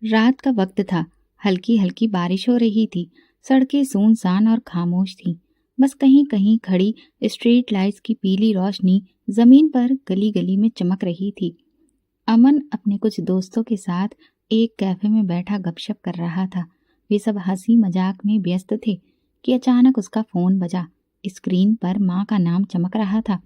रात का वक्त था। हल्की हल्की बारिश हो रही थी। सड़कें सुनसान और खामोश थीं। बस कहीं कहीं खड़ी स्ट्रीट लाइट्स की पीली रोशनी जमीन पर गली गली में चमक रही थी। अमन अपने कुछ दोस्तों के साथ एक कैफे में बैठा गपशप कर रहा था। वे सब हंसी मजाक में व्यस्त थे कि अचानक उसका फोन बजा। स्क्रीन पर माँ का नाम चमक रहा था।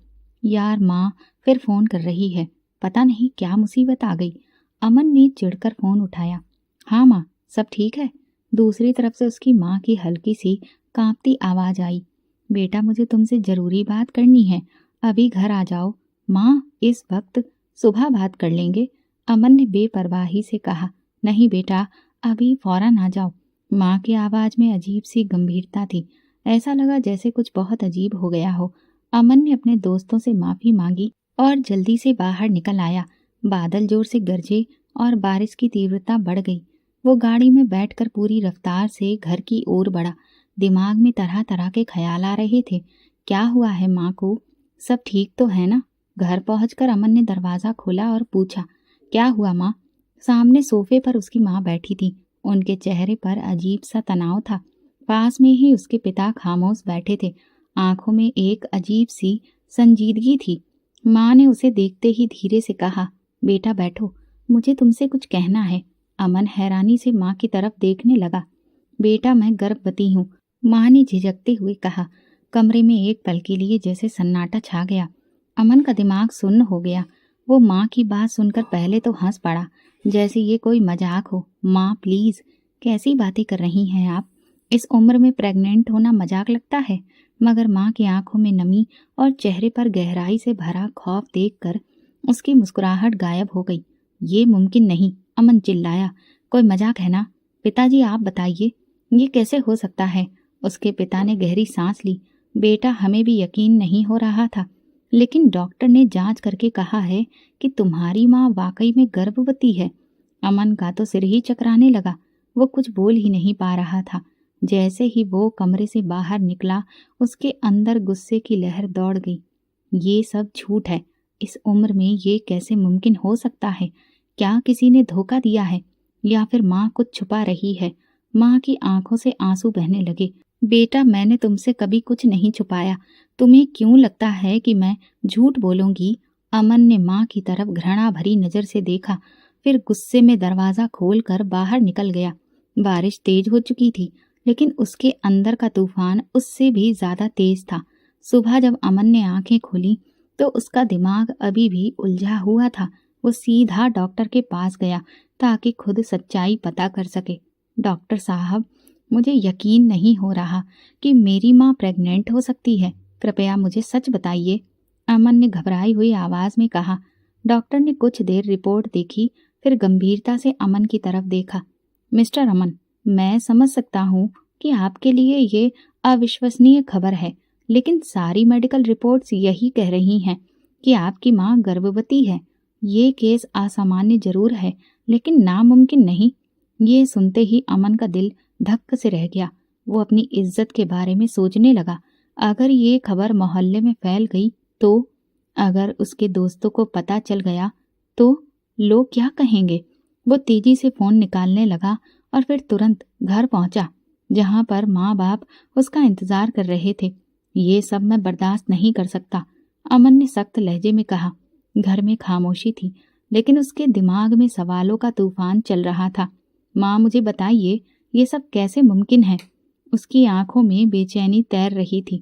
यार, माँ फिर फोन कर रही है। पता नहीं क्या मुसीबत आ गई। अमन ने चिढ़कर फोन उठाया। हाँ माँ, सब ठीक है। दूसरी तरफ से उसकी माँ की हल्की सी कांपती आवाज आई। बेटा, मुझे तुमसे जरूरी बात करनी है। अभी घर आ जाओ। माँ, इस वक्त सुबह बात कर लेंगे। अमन ने बेपरवाही से कहा। नहीं बेटा, अभी फौरन आ जाओ। माँ की आवाज में अजीब सी गंभीरता थी। ऐसा लगा जैसे कुछ बहुत अजीब हो गया हो। अमन ने अपने दोस्तों से माफी मांगी और जल्दी से बाहर निकल आया। बादल जोर से गरजे और बारिश की तीव्रता बढ़ गई। वो गाड़ी में बैठकर पूरी रफ्तार से घर की ओर बढ़ा। दिमाग में तरह तरह के ख्याल आ रहे थे। क्या हुआ है माँ को? सब ठीक तो है ना? घर पहुंचकर अमन ने दरवाजा खोला और पूछा, क्या हुआ माँ? सामने सोफे पर उसकी माँ बैठी थी। उनके चेहरे पर अजीब सा तनाव था। पास में ही उसके पिता खामोश बैठे थे। आंखों में एक अजीब सी संजीदगी थी। माँ ने उसे देखते ही धीरे से कहा, बेटा बैठो, मुझे तुमसे कुछ कहना है। अमन हैरानी से माँ की तरफ देखने लगा। बेटा, मैं गर्भवती हूँ, माँ ने झिझकते हुए कहा। कमरे में एक पल के लिए जैसे सन्नाटा छा गया। अमन का दिमाग सुन्न हो गया। वो माँ की बात सुनकर पहले तो हंस पड़ा, जैसे ये कोई मजाक हो। माँ प्लीज, कैसी बातें कर रही हैं आप? इस उम्र में प्रेग्नेंट होना मजाक लगता है? मगर माँ की आंखों में नमी और चेहरे पर गहराई से भरा खौफ देखकर उसकी मुस्कुराहट गायब हो गई। ये मुमकिन नहीं, अमन चिल्लाया। कोई मजाक है ना? पिताजी आप बताइए, ये कैसे हो सकता है? उसके पिता ने गहरी सांस ली। बेटा, हमें भी यकीन नहीं हो रहा था, लेकिन डॉक्टर ने जांच करके कहा है कि तुम्हारी माँ वाकई में गर्भवती है। अमन का तो सिर ही चकराने लगा। वो कुछ बोल ही नहीं पा रहा था। जैसे ही वो कमरे से बाहर निकला, उसके अंदर गुस्से की लहर दौड़ गई। ये सब झूठ है। इस उम्र में ये कैसे मुमकिन हो सकता है? क्या किसी ने धोखा दिया है या फिर माँ कुछ छुपा रही है? माँ की आंखों से आंसू बहने लगे। बेटा, मैंने तुमसे कभी कुछ नहीं छुपाया। तुम्हें क्यों लगता है कि मैं झूठ बोलूंगी? अमन ने माँ की तरफ घृणा भरी नजर से देखा, फिर गुस्से में दरवाजा खोलकर बाहर निकल गया। बारिश तेज हो चुकी थी, लेकिन उसके अंदर का तूफान उससे भी ज्यादा तेज था। सुबह जब अमन ने आंखें खोली तो उसका दिमाग अभी भी उलझा हुआ था। वो सीधा डॉक्टर के पास गया ताकि खुद सच्चाई पता कर सके। डॉक्टर साहब, मुझे यकीन नहीं हो रहा कि मेरी माँ प्रेग्नेंट हो सकती है। कृपया मुझे सच बताइए, अमन ने घबराई हुई आवाज में कहा। डॉक्टर ने कुछ देर रिपोर्ट देखी, फिर गंभीरता से अमन की तरफ देखा। मिस्टर अमन, मैं समझ सकता हूँ कि आपके लिए ये अविश्वसनीय खबर है, लेकिन सारी मेडिकल रिपोर्ट्स यही कह रही हैं कि आपकी माँ गर्भवती है। ये केस असामान्य जरूर है, लेकिन नामुमकिन नहीं। ये सुनते ही अमन का दिल धक्क से रह गया। वो अपनी इज्जत के बारे में सोचने लगा। अगर ये खबर मोहल्ले में फैल गई तो, अगर उसके दोस्तों को पता चल गया तो लोग क्या कहेंगे? वो तेजी से फोन निकालने लगा और फिर तुरंत घर पहुंचा, जहां पर माँ बाप उसका इंतजार कर रहे थे। ये सब मैं बर्दाश्त नहीं कर सकता, अमन ने सख्त लहजे में कहा। घर में खामोशी थी, लेकिन उसके दिमाग में सवालों का तूफान चल रहा था। माँ, मुझे बताइए, ये सब कैसे मुमकिन है? उसकी आंखों में बेचैनी तैर रही थी।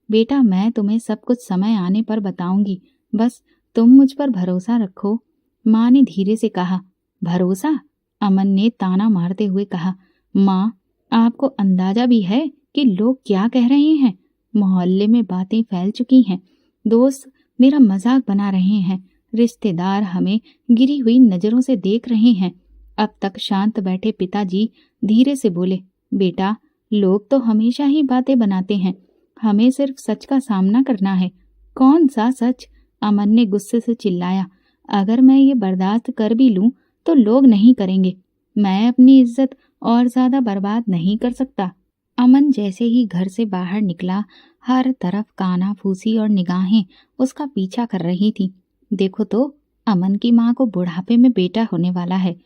बेटा, मैं तुम्हें सब कुछ समय आने पर बताऊंगी, बस तुम मुझ पर भरोसा रखो, माँ ने धीरे से कहा। भरोसा? अमन ने ताना मारते हुए कहा। माँ, आपको अंदाजा भी है कि लोग क्या कह रहे हैं? मोहल्ले में बातें फैल चुकी हैं। दोस्त मेरा मजाक बना रहे हैं। रिश्तेदार हमें गिरी हुई नजरों से देख रहे हैं। अब तक शांत बैठे पिताजी धीरे से बोले, बेटा, लोग तो हमेशा ही बातें बनाते हैं, हमें सिर्फ सच का सामना करना है। कौन सा सच? अमन ने गुस्से से चिल्लाया। अगर मैं ये बर्दाश्त कर भी लूं तो लोग नहीं करेंगे। मैं अपनी इज्जत और ज्यादा बर्बाद नहीं कर सकता। अमन जैसे ही घर से बाहर निकला, हर तरफ काना फूसी और निगाहें उसका पीछा कर रही थी। देखो तो, अमन की माँ को बुढ़ापे में बेटा होने वाला है।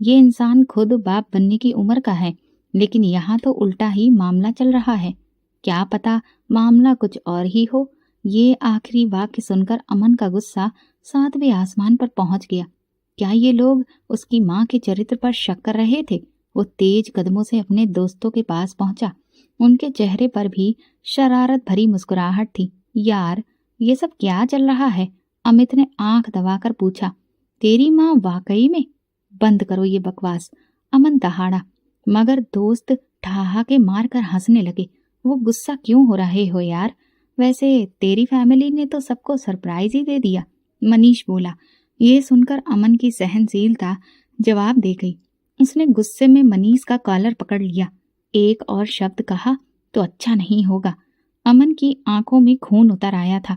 ये इंसान खुद बाप बनने की उम्र का है, लेकिन यहाँ तो उल्टा ही मामला चल रहा है। क्या पता मामला कुछ और ही हो। ये आखिरी वाक्य सुनकर अमन का गुस्सा 7वें आसमान पर पहुंच गया। क्या ये लोग उसकी माँ के चरित्र पर शक कर रहे थे? वो तेज कदमों से अपने दोस्तों के पास पहुंचा। उनके चेहरे पर भी शरारत भरी मुस्कुराहट थी। यार, ये सब क्या चल रहा है? अमित ने आंख दबाकर पूछा। तेरी माँ वाकई में? बंद करो ये बकवास, अमन दहाड़ा। मगर दोस्त ठहाके मारकर हंसने लगे। वो गुस्सा क्यों हो रहे हो यार? वैसे तेरी फैमिली ने तो सबको सरप्राइज ही दे दिया, मनीष बोला। ये सुनकर अमन की सहनशीलता जवाब दे गई। उसने गुस्से में मनीष का कॉलर पकड़ लिया। एक और शब्द कहा तो अच्छा नहीं होगा। अमन की आंखों में खून उतर आया था।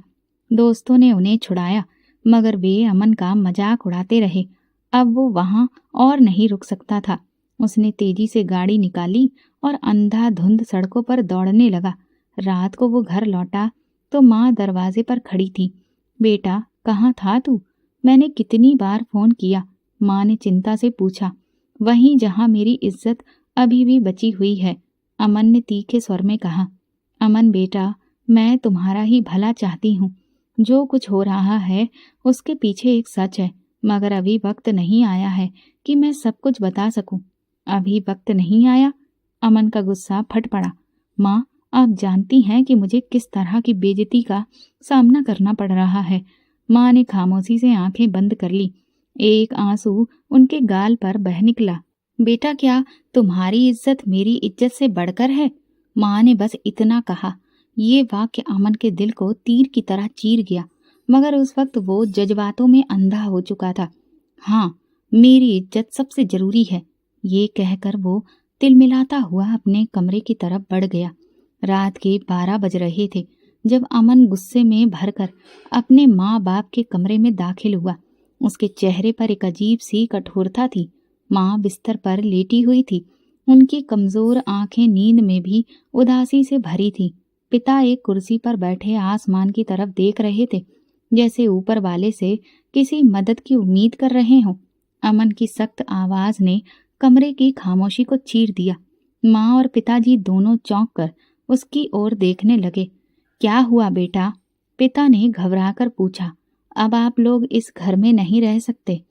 दोस्तों ने उन्हें छुड़ाया, मगर वे अमन का मजाक उड़ाते रहे। अब वो वहां और नहीं रुक सकता था। उसने तेजी से गाड़ी निकाली और अंधाधुंध सड़कों पर दौड़ने लगा। रात को वो घर लौटा तो माँ दरवाजे पर खड़ी थी। बेटा, कहाँ था तू? मैंने कितनी बार फोन किया, माँ ने चिंता से पूछा। वहीं जहाँ मेरी इज्जत अभी भी बची हुई है, अमन ने तीखे स्वर में कहा। अमन बेटा, मैं तुम्हारा ही भला चाहती हूँ। जो कुछ हो रहा है उसके पीछे एक सच है, मगर अभी वक्त नहीं आया है कि मैं सब कुछ बता सकूं। अभी वक्त नहीं आया? अमन का गुस्सा फट पड़ा। माँ, आप जानती हैं कि मुझे किस तरह की बेइज्जती का सामना करना पड़ रहा है। माँ ने खामोशी से आंखें बंद कर ली। एक आंसू उनके गाल पर बह निकला। बेटा, क्या तुम्हारी इज्जत मेरी इज्जत से बढ़कर है? माँ ने बस इतना कहा। ये वाक्य अमन के दिल को तीर की तरह चीर गया, मगर उस वक्त वो जज्बातों में अंधा हो चुका था। हाँ, मेरी इज्जत सबसे जरूरी है, ये कहकर वो तिलमिलाता हुआ अपने कमरे की तरफ बढ़ गया। रात के 12 बज रहे थे जब अमन गुस्से में भरकर अपने माँ बाप के कमरे में दाखिल हुआ। उसके चेहरे पर एक अजीब सी कठोरता थी। माँ बिस्तर पर लेटी हुई थी। उनकी कमजोर आंखें नींद में भी उदासी से भरी थी। पिता एक कुर्सी पर बैठे आसमान की तरफ देख रहे थे, जैसे ऊपर वाले से किसी मदद की उम्मीद कर रहे हों। अमन की सख्त आवाज ने कमरे की खामोशी को चीर दिया। माँ और पिताजी दोनों चौंक कर उसकी ओर देखने लगे। क्या हुआ बेटा? पिता ने घबराकर पूछा। अब आप लोग इस घर में नहीं रह सकते।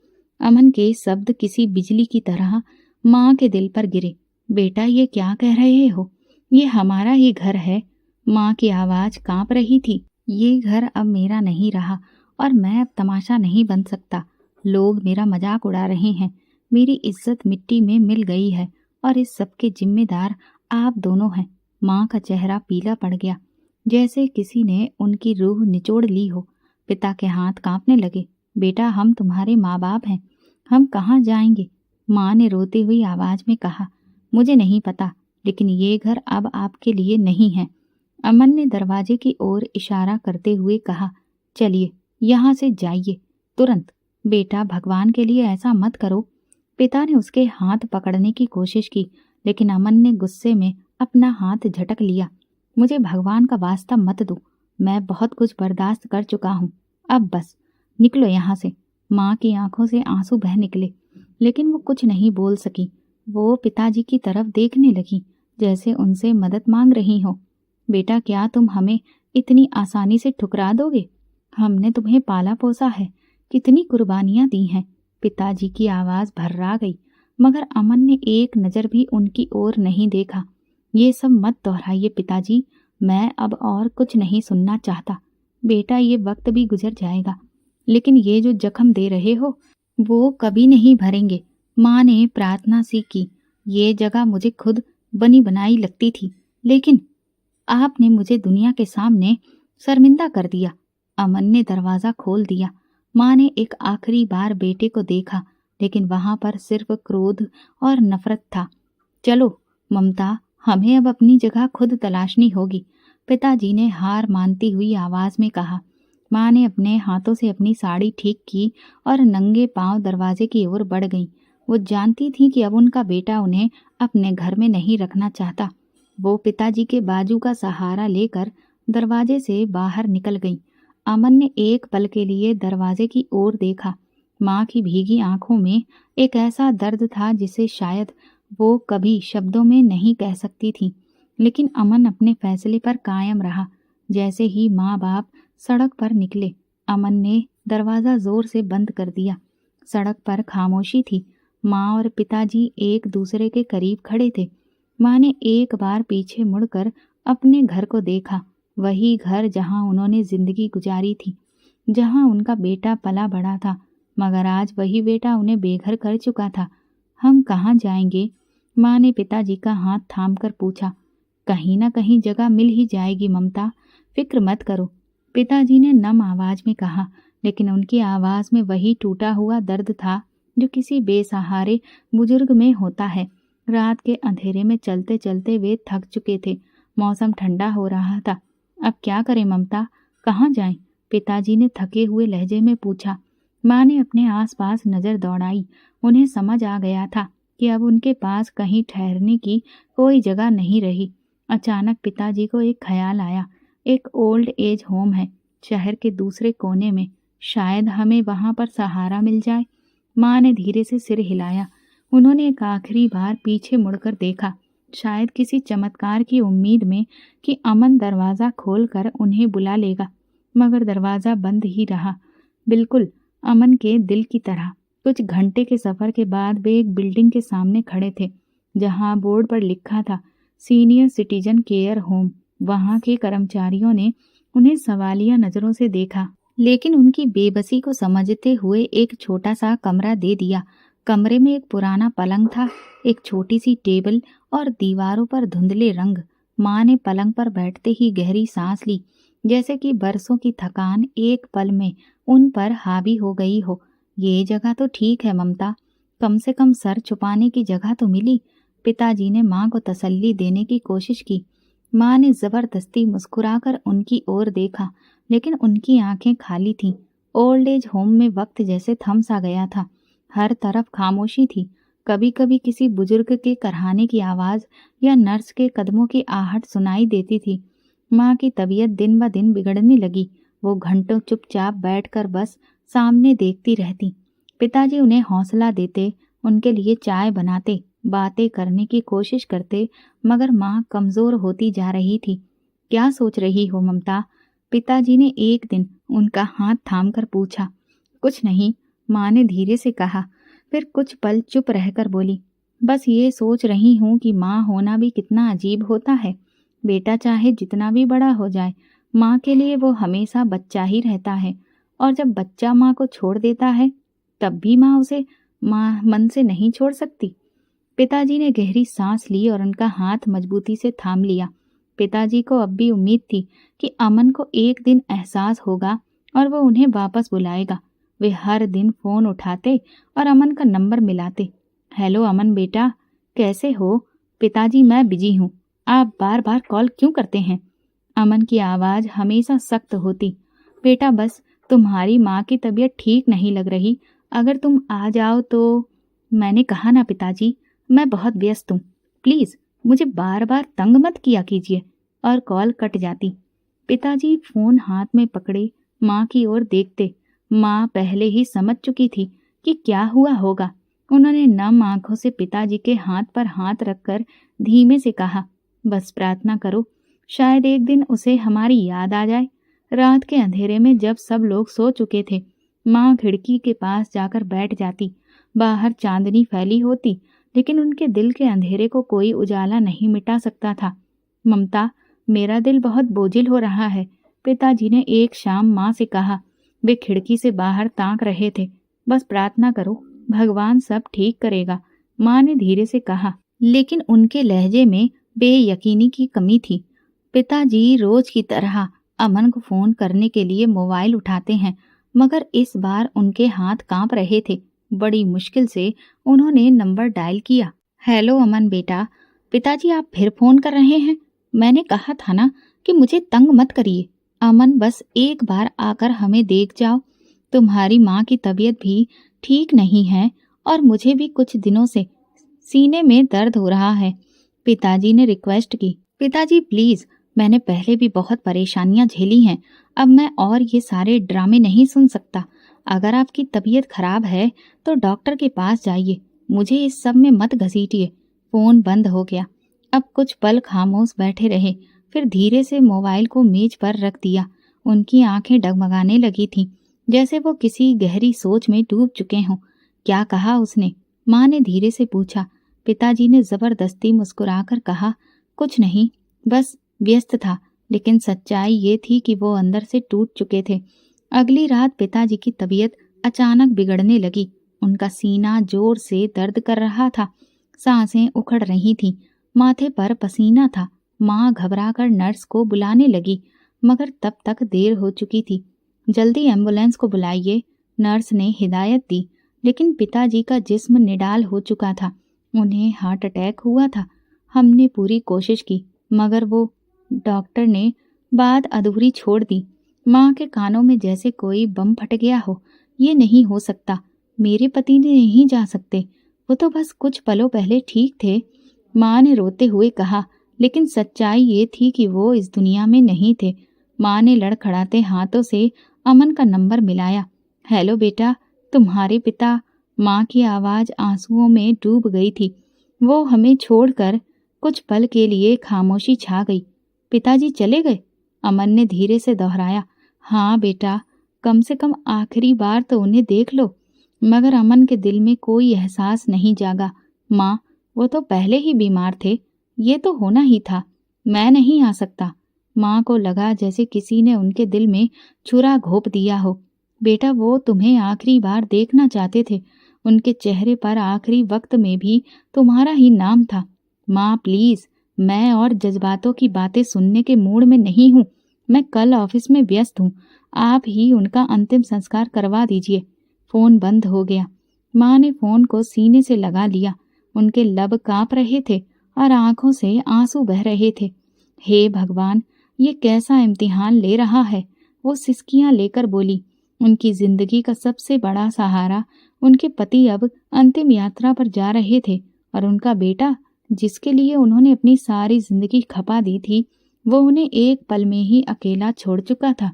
अमन के शब्द किसी बिजली की तरह माँ के दिल पर गिरे। बेटा, ये क्या कह रहे हो? ये हमारा ही घर है। माँ की आवाज कांप रही थी। ये घर अब मेरा नहीं रहा और मैं अब तमाशा नहीं बन सकता। लोग मेरा मजाक उड़ा रहे हैं। मेरी इज्जत मिट्टी में मिल गई है और इस सब के जिम्मेदार आप दोनों हैं। माँ का चेहरा पीला पड़ गया, जैसे किसी ने उनकी रूह निचोड़ ली हो। पिता के हाथ कांपने लगे। बेटा, हम तुम्हारे माँ बाप हैं, हम कहाँ जाएंगे? माँ ने रोती हुई आवाज में कहा। मुझे नहीं पता, लेकिन ये घर अब आपके लिए नहीं है। अमन ने दरवाजे की ओर इशारा करते हुए कहा। चलिए, यहाँ से जाइए तुरंत। बेटा, भगवान के लिए ऐसा मत करो। पिता ने उसके हाथ पकड़ने की कोशिश की, लेकिन अमन ने गुस्से में अपना हाथ झटक लिया। मुझे भगवान का वास्ता मत दो, मैं बहुत कुछ बर्दाश्त कर चुका हूँ। अब बस निकलो यहाँ से। माँ की आंखों से आंसू बह निकले, लेकिन वो कुछ नहीं बोल सकी। वो पिताजी की तरफ देखने लगी, जैसे उनसे मदद मांग रही हो। बेटा, क्या तुम हमें इतनी आसानी से ठुकरा दोगे? हमने तुम्हें पाला पोसा है, कितनी कुर्बानियां दी हैं। पिताजी की आवाज भर्रा गई, मगर अमन ने एक नजर भी उनकी ओर नहीं देखा। ये सब मत दोहराइए पिताजी, मैं अब और कुछ नहीं सुनना चाहता। बेटा, ये वक्त भी गुजर जाएगा, लेकिन ये जो जख्म दे रहे हो वो कभी नहीं भरेंगे। माँ ने प्रार्थना सी की। ये जगह मुझे खुद बनी बनाई लगती थी, लेकिन आपने मुझे दुनिया के सामने शर्मिंदा कर दिया। अमन ने दरवाजा खोल दिया। माँ ने एक आखिरी बार बेटे को देखा, लेकिन वहां पर सिर्फ क्रोध और नफरत था। चलो ममता, हमें अब अपनी जगह खुद तलाशनी होगी, पिताजी ने हार मानती हुई आवाज में कहा। माँ ने अपने हाथों से अपनी साड़ी ठीक की और नंगे पांव दरवाजे की ओर बढ़ गई। वो जानती थी कि अब उनका बेटा उन्हें अपने घर में नहीं रखना चाहता। वो पिताजी के बाजू का सहारा लेकर दरवाजे से बाहर निकल गई। अमन ने एक पल के लिए दरवाजे की ओर देखा, माँ की भीगी आंखों में एक ऐसा दर्द था जिसे शायद वो कभी शब्दों में नहीं कह सकती थी। लेकिन अमन अपने फैसले पर कायम रहा। जैसे ही माँ बाप सड़क पर निकले, अमन ने दरवाज़ा जोर से बंद कर दिया। सड़क पर खामोशी थी। माँ और पिताजी एक दूसरे के करीब खड़े थे। माँ ने एक बार पीछे मुड़कर अपने घर को देखा, वही घर जहाँ उन्होंने जिंदगी गुजारी थी, जहाँ उनका बेटा पला बड़ा था। मगर आज वही बेटा उन्हें बेघर कर चुका था। हम कहाँ जाएंगे? माँ ने पिताजी का हाथ थामकर पूछा। कहीं ना कहीं जगह मिल ही जाएगी ममता, फिक्र मत करो, पिताजी ने नम आवाज में कहा। लेकिन उनकी आवाज में वही टूटा हुआ दर्द था जो किसी बेसहारे बुजुर्ग में होता है। रात के अंधेरे में चलते चलते वे थक चुके थे। मौसम ठंडा हो रहा था। अब क्या करें ममता, कहाँ जाएं? पिताजी ने थके हुए लहजे में पूछा। माँ ने अपने आसपास नजर दौड़ाई। उन्हें समझ आ गया था कि अब उनके पास कहीं ठहरने की कोई जगह नहीं रही। अचानक पिताजी को एक ख्याल आया। एक ओल्ड एज होम है शहर के दूसरे कोने में, शायद हमें वहां पर सहारा मिल जाए। माँ ने धीरे से सिर हिलाया। उन्होंने एक आखिरी बार पीछे मुड़कर देखा, शायद किसी चमत्कार की उम्मीद में कि अमन दरवाज़ा खोलकर उन्हें बुला लेगा। मगर दरवाज़ा बंद ही रहा, बिल्कुल अमन के दिल की तरह। कुछ घंटे के सफ़र के बाद वे एक बिल्डिंग के सामने खड़े थे, जहां बोर्ड पर लिखा था सीनियर सिटीजन केयर होम। वहां के कर्मचारियों ने उन्हें सवालिया नज़रों से देखा, लेकिन उनकी बेबसी को समझते हुए एक छोटा सा कमरा दे दिया। कमरे में एक पुराना पलंग था, एक छोटी सी टेबल और दीवारों पर धुंधले रंग। माँ ने पलंग पर बैठते ही गहरी सांस ली, जैसे कि बरसों की थकान एक पल में उन पर हावी हो गई हो। ये जगह तो ठीक है ममता, कम से कम सर छुपाने की जगह तो मिली। पिताजी ने माँ को तसल्ली देने की कोशिश की। माँ ने जबरदस्ती मुस्कुराकर उनकी ओर देखा, लेकिन उनकी आंखें खाली थीं। ओल्ड एज होम में वक्त जैसे थम सा गया था। हर तरफ खामोशी थी। कभी कभी किसी बुजुर्ग के कराहने की आवाज या नर्स के कदमों की आहट सुनाई देती थी। माँ की तबीयत दिन ब दिन बिगड़ने लगी। वो घंटों चुपचाप बैठकर बस सामने देखती रहती। पिताजी उन्हें हौसला देते, उनके लिए चाय बनाते, बातें करने की कोशिश करते, मगर माँ कमजोर होती जा रही थी। क्या सोच रही हो ममता? पिताजी ने एक दिन उनका हाथ थामकर पूछा। कुछ नहीं, माँ ने धीरे से कहा। फिर कुछ पल चुप रहकर बोली, बस ये सोच रही हूँ कि माँ होना भी कितना अजीब होता है। बेटा चाहे जितना भी बड़ा हो जाए, माँ के लिए वो हमेशा बच्चा ही रहता है। और जब बच्चा माँ को छोड़ देता है, तब भी माँ उसे माँ मन से नहीं छोड़ सकती। पिताजी ने गहरी सांस ली और उनका हाथ मजबूती से थाम लिया। पिताजी को अब भी उम्मीद थी कि अमन को एक दिन एहसास होगा और वो उन्हें वापस बुलाएगा। वे हर दिन फोन उठाते और अमन का नंबर मिलाते। हेलो अमन बेटा, कैसे हो? पिताजी मैं बिजी हूँ, आप बार बार कॉल क्यों करते हैं? अमन की आवाज़ हमेशा सख्त होती। बेटा बस तुम्हारी माँ की तबीयत ठीक नहीं लग रही, अगर तुम आ जाओ तो। मैंने कहा ना पिताजी, मैं बहुत व्यस्त हूँ, प्लीज़ मुझे बार बार तंग मत किया कीजिए। और कॉल कट जाती। पिताजी फ़ोन हाथ में पकड़े माँ की ओर देखते। माँ पहले ही समझ चुकी थी कि क्या हुआ होगा। उन्होंने नम आंखों से पिताजी के हाथ पर हाथ रखकर धीमे से कहा, बस प्रार्थना करो, शायद एक दिन उसे हमारी याद आ जाए। रात के अंधेरे में जब सब लोग सो चुके थे, माँ खिड़की के पास जाकर बैठ जाती। बाहर चांदनी फैली होती, लेकिन उनके दिल के अंधेरे को कोई उजाला नहीं मिटा सकता था। ममता, मेरा दिल बहुत बोझिल हो रहा है, पिताजी ने एक शाम माँ से कहा। वे खिड़की से बाहर ताक रहे थे। बस प्रार्थना करो, भगवान सब ठीक करेगा, माँ ने धीरे से कहा, लेकिन उनके लहजे में बेयकीनी की कमी थी। पिताजी रोज की तरह अमन को फोन करने के लिए मोबाइल उठाते हैं, मगर इस बार उनके हाथ कांप रहे थे। बड़ी मुश्किल से उन्होंने नंबर डायल किया। हेलो अमन बेटा, पिताजी आप फिर फोन कर रहे हैं? मैंने कहा था ना कि मुझे तंग मत करिए। अमन बस एक बार आकर हमें देख जाओ। तुम्हारी माँ की तबीयत भी ठीक नहीं है और मुझे भी कुछ दिनों से सीने में दर्द हो रहा है, पिताजी ने रिक्वेस्ट की। पिताजी प्लीज, मैंने पहले भी बहुत परेशानियां झेली हैं, अब मैं और ये सारे ड्रामे नहीं सुन सकता। अगर आपकी तबीयत खराब है तो डॉक्टर के पास जाइए, मुझे इस सब में मत घसीटिए। फोन बंद हो गया। अब कुछ पल खामोश बैठे रहे, फिर धीरे से मोबाइल को मेज पर रख दिया। उनकी आंखें डगमगाने लगी थीं, जैसे वो किसी गहरी सोच में डूब चुके हों। क्या कहा उसने? माँ ने धीरे से पूछा। पिताजी ने जबरदस्ती मुस्कुराकर कहा, कुछ नहीं, बस व्यस्त था। लेकिन सच्चाई ये थी कि वो अंदर से टूट चुके थे। अगली रात पिताजी की तबीयत अचानक बिगड़ने लगी। उनका सीना जोर से दर्द कर रहा था, सांसें उखड़ रही थीं, माथे पर पसीना था। माँ घबराकर नर्स को बुलाने लगी, मगर तब तक देर हो चुकी थी। जल्दी एम्बुलेंस को बुलाइए, नर्स ने हिदायत दी। लेकिन पिताजी का जिस्म निडाल हो चुका था, उन्हें हार्ट अटैक हुआ था। हमने पूरी कोशिश की, मगर वो डॉक्टर ने बात अधूरी छोड़ दी। माँ के कानों में जैसे कोई बम फट गया हो। ये नहीं हो सकता, मेरे पति ने नहीं जा सकते, वो तो बस कुछ पलों पहले ठीक थे। माँ ने रोते हुए कहा, लेकिन सच्चाई ये थी कि वो इस दुनिया में नहीं थे। माँ ने लड़खड़ाते हाथों से अमन का नंबर मिलाया। हेलो बेटा, तुम्हारे पिता। माँ की आवाज़ आंसुओं में डूब गई थी। वो हमें छोड़कर। कुछ पल के लिए खामोशी छा गई। पिताजी चले गए? अमन ने धीरे से दोहराया। हाँ बेटा, कम से कम आखिरी बार तो उन्हें देख लो। मगर अमन के दिल में कोई एहसास नहीं जागा। माँ, वो तो पहले ही बीमार थे, ये तो होना ही था। मैं नहीं आ सकता। माँ को लगा जैसे किसी ने उनके दिल में छुरा घोंप दिया हो। बेटा, वो तुम्हें आखिरी बार देखना चाहते थे। उनके चेहरे पर आखिरी वक्त में भी तुम्हारा ही नाम था। माँ प्लीज, मैं और जज्बातों की बातें सुनने के मूड में नहीं हूँ। मैं कल ऑफिस में व्यस्त हूँ, आप ही उनका अंतिम संस्कार करवा दीजिए। फोन बंद हो गया। माँ ने फोन को सीने से लगा लिया। उनके लब कांप रहे थे और आंखों से आंसू बह रहे थे। हे भगवान, ये कैसा इम्तिहान ले रहा है। वो सिसकियां लेकर बोली। उनकी जिंदगी का सबसे बड़ा सहारा उनके पति अब अंतिम यात्रा पर जा रहे थे, और उनका बेटा, जिसके लिए उन्होंने अपनी सारी जिंदगी खपा दी थी, वो उन्हें एक पल में ही अकेला छोड़ चुका था।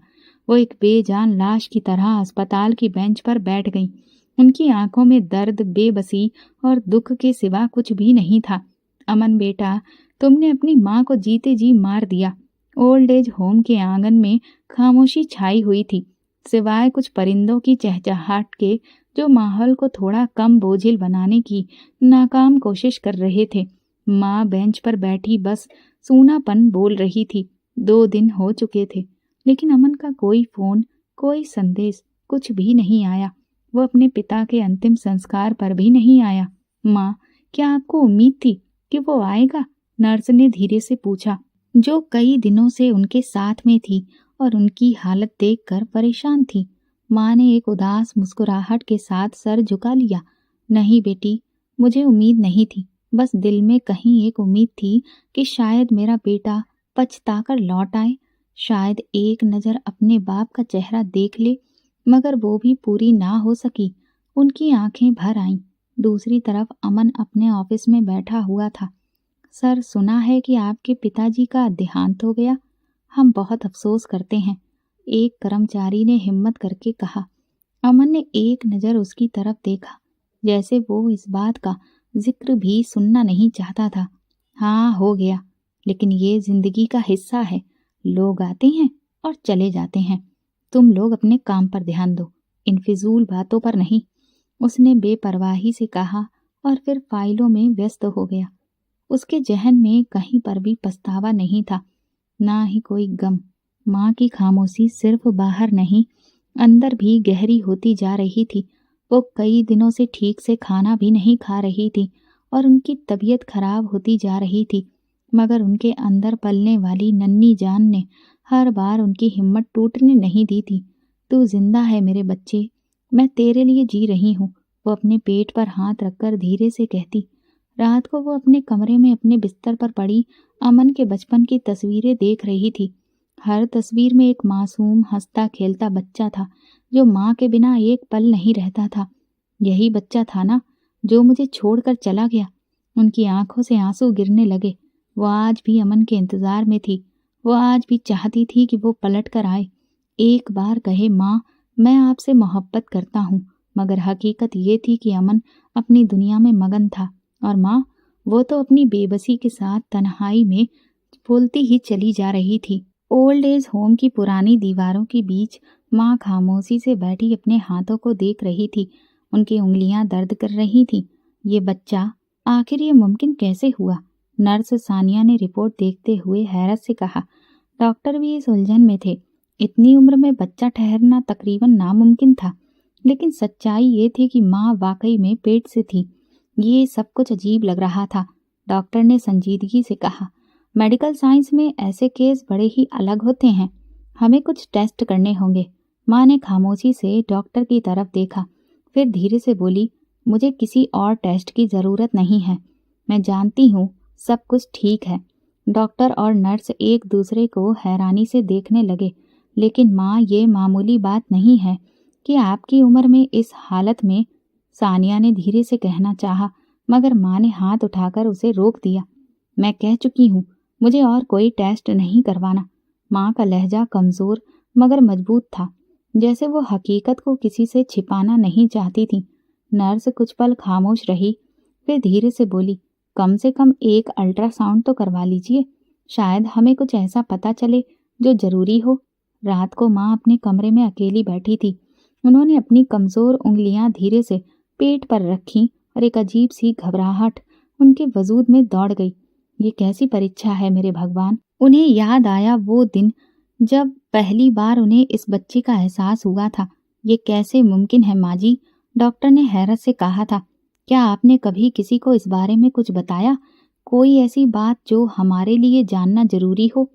वो एक बेजान लाश की तरह अस्पताल की बेंच पर बैठ गई। उनकी आंखों में दर्द, बेबसी और दुख के सिवा कुछ भी नहीं था। अमन बेटा, तुमने अपनी माँ को जीते जी मार दिया। ओल्ड एज होम के आंगन में खामोशी छाई हुई थी, सिवाय कुछ परिंदों की चहचहाट के, जो माहौल को थोड़ा कम बोझिल बनाने की नाकाम कोशिश कर रहे थे। माँ बेंच पर बैठी बस सूनापन बोल रही थी। 2 दिन हो चुके थे, लेकिन अमन का कोई फोन, कोई संदेश, कुछ भी नहीं आया। वो अपने पिता के अंतिम संस्कार पर भी नहीं आया। माँ, क्या आपको उम्मीद थी कि वो आएगा? नर्स ने धीरे से पूछा, जो कई दिनों से उनके साथ में थी और उनकी हालत देखकर परेशान थी। माँ ने एक उदास मुस्कुराहट के साथ सर झुका लिया। नहीं बेटी, मुझे उम्मीद नहीं थी। बस दिल में कहीं एक उम्मीद थी कि शायद मेरा बेटा पछताकर लौट आए, शायद एक नज़र अपने बाप का चेहरा देख ले। मगर वो भी पूरी ना हो सकी। उनकी आंखें भर आईं। दूसरी तरफ अमन अपने ऑफिस में बैठा हुआ था। सर, सुना है कि आपके पिताजी का देहांत हो गया। हम बहुत अफसोस करते हैं, एक कर्मचारी ने हिम्मत करके कहा। अमन ने एक नज़र उसकी तरफ देखा, जैसे वो इस बात का जिक्र भी सुनना नहीं चाहता था। हाँ, हो गया, लेकिन ये जिंदगी का हिस्सा है। लोग आते हैं और चले जाते हैं। तुम लोग अपने काम पर ध्यान दो, इन फिजूल बातों पर नहीं, उसने बेपरवाही से कहा और फिर फाइलों में व्यस्त हो गया। उसके जहन में कहीं पर भी पछतावा नहीं था, ना ही कोई गम। माँ की खामोशी सिर्फ बाहर नहीं, अंदर भी गहरी होती जा रही थी। वो कई दिनों से ठीक से खाना भी नहीं खा रही थी और उनकी तबीयत खराब होती जा रही थी। मगर उनके अंदर पलने वाली नन्ही जान ने हर बार उनकी हिम्मत टूटने नहीं दी थी। तू जिंदा है मेरे बच्चे, मैं तेरे लिए जी रही हूँ, वो अपने पेट पर हाथ रखकर धीरे से कहती। रात को वो अपने कमरे में अपने बिस्तर पर पड़ी अमन के बचपन की तस्वीरें देख रही थी। हर तस्वीर में एक मासूम हंसता खेलता बच्चा था, जो माँ के बिना एक पल नहीं रहता था। यही बच्चा था ना जो मुझे छोड़कर चला गया। उनकी आंखों से आंसू गिरने लगे। वो आज भी अमन के इंतजार में थी। वो आज भी चाहती थी कि वो पलट कर आए, एक बार कहे, माँ मैं आपसे मोहब्बत करता हूँ। मगर हकीकत ये थी कि अमन अपनी दुनिया में मगन था और माँ, वो तो अपनी बेबसी के साथ तन्हाई में फूलती ही चली जा रही थी। ओल्ड एज होम की पुरानी दीवारों के बीच माँ खामोशी से बैठी अपने हाथों को देख रही थी। उनकी उंगलियां दर्द कर रही थीं। ये बच्चा, आखिर ये मुमकिन कैसे हुआ? नर्स सानिया ने रिपोर्ट देखते हुए हैरत से कहा। डॉक्टर भी इस उलझन में थे। इतनी उम्र में बच्चा ठहरना तकरीबन नामुमकिन था, लेकिन सच्चाई ये थी कि माँ वाकई में पेट से थी। ये सब कुछ अजीब लग रहा था। डॉक्टर ने संजीदगी से कहा, मेडिकल साइंस में ऐसे केस बड़े ही अलग होते हैं, हमें कुछ टेस्ट करने होंगे। माँ ने खामोशी से डॉक्टर की तरफ देखा, फिर धीरे से बोली, मुझे किसी और टेस्ट की ज़रूरत नहीं है। मैं जानती हूँ सब कुछ ठीक है। डॉक्टर और नर्स एक दूसरे को हैरानी से देखने लगे। लेकिन माँ, ये मामूली बात नहीं है कि आपकी उम्र में इस हालत में, सानिया ने धीरे से कहना चाहा, मगर माँ ने हाथ उठाकर उसे रोक दिया। मैं कह चुकी हूँ, मुझे और कोई टेस्ट नहीं करवाना। माँ का लहजा कमज़ोर मगर मजबूत था, जैसे वो हकीकत को किसी से छिपाना नहीं चाहती थी। नर्स कुछ पल खामोश रही, फिर धीरे से बोली, कम से कम एक अल्ट्रासाउंड तो करवा लीजिए, शायद हमें कुछ ऐसा पता चले जो ज़रूरी हो। रात को माँ अपने कमरे में अकेली बैठी थी। उन्होंने अपनी कमज़ोर उंगलियां धीरे से पेट पर रखीं और एक अजीब सी घबराहट उनके वजूद में दौड़ गई। ये कैसी परीक्षा है मेरे भगवान। उन्हें याद आया वो दिन जब पहली बार उन्हें इस बच्चे का एहसास हुआ था। ये कैसे मुमकिन है माँ जी? डॉक्टर ने हैरत से कहा था। क्या आपने कभी किसी को इस बारे में कुछ बताया? कोई ऐसी बात जो हमारे लिए जानना जरूरी हो?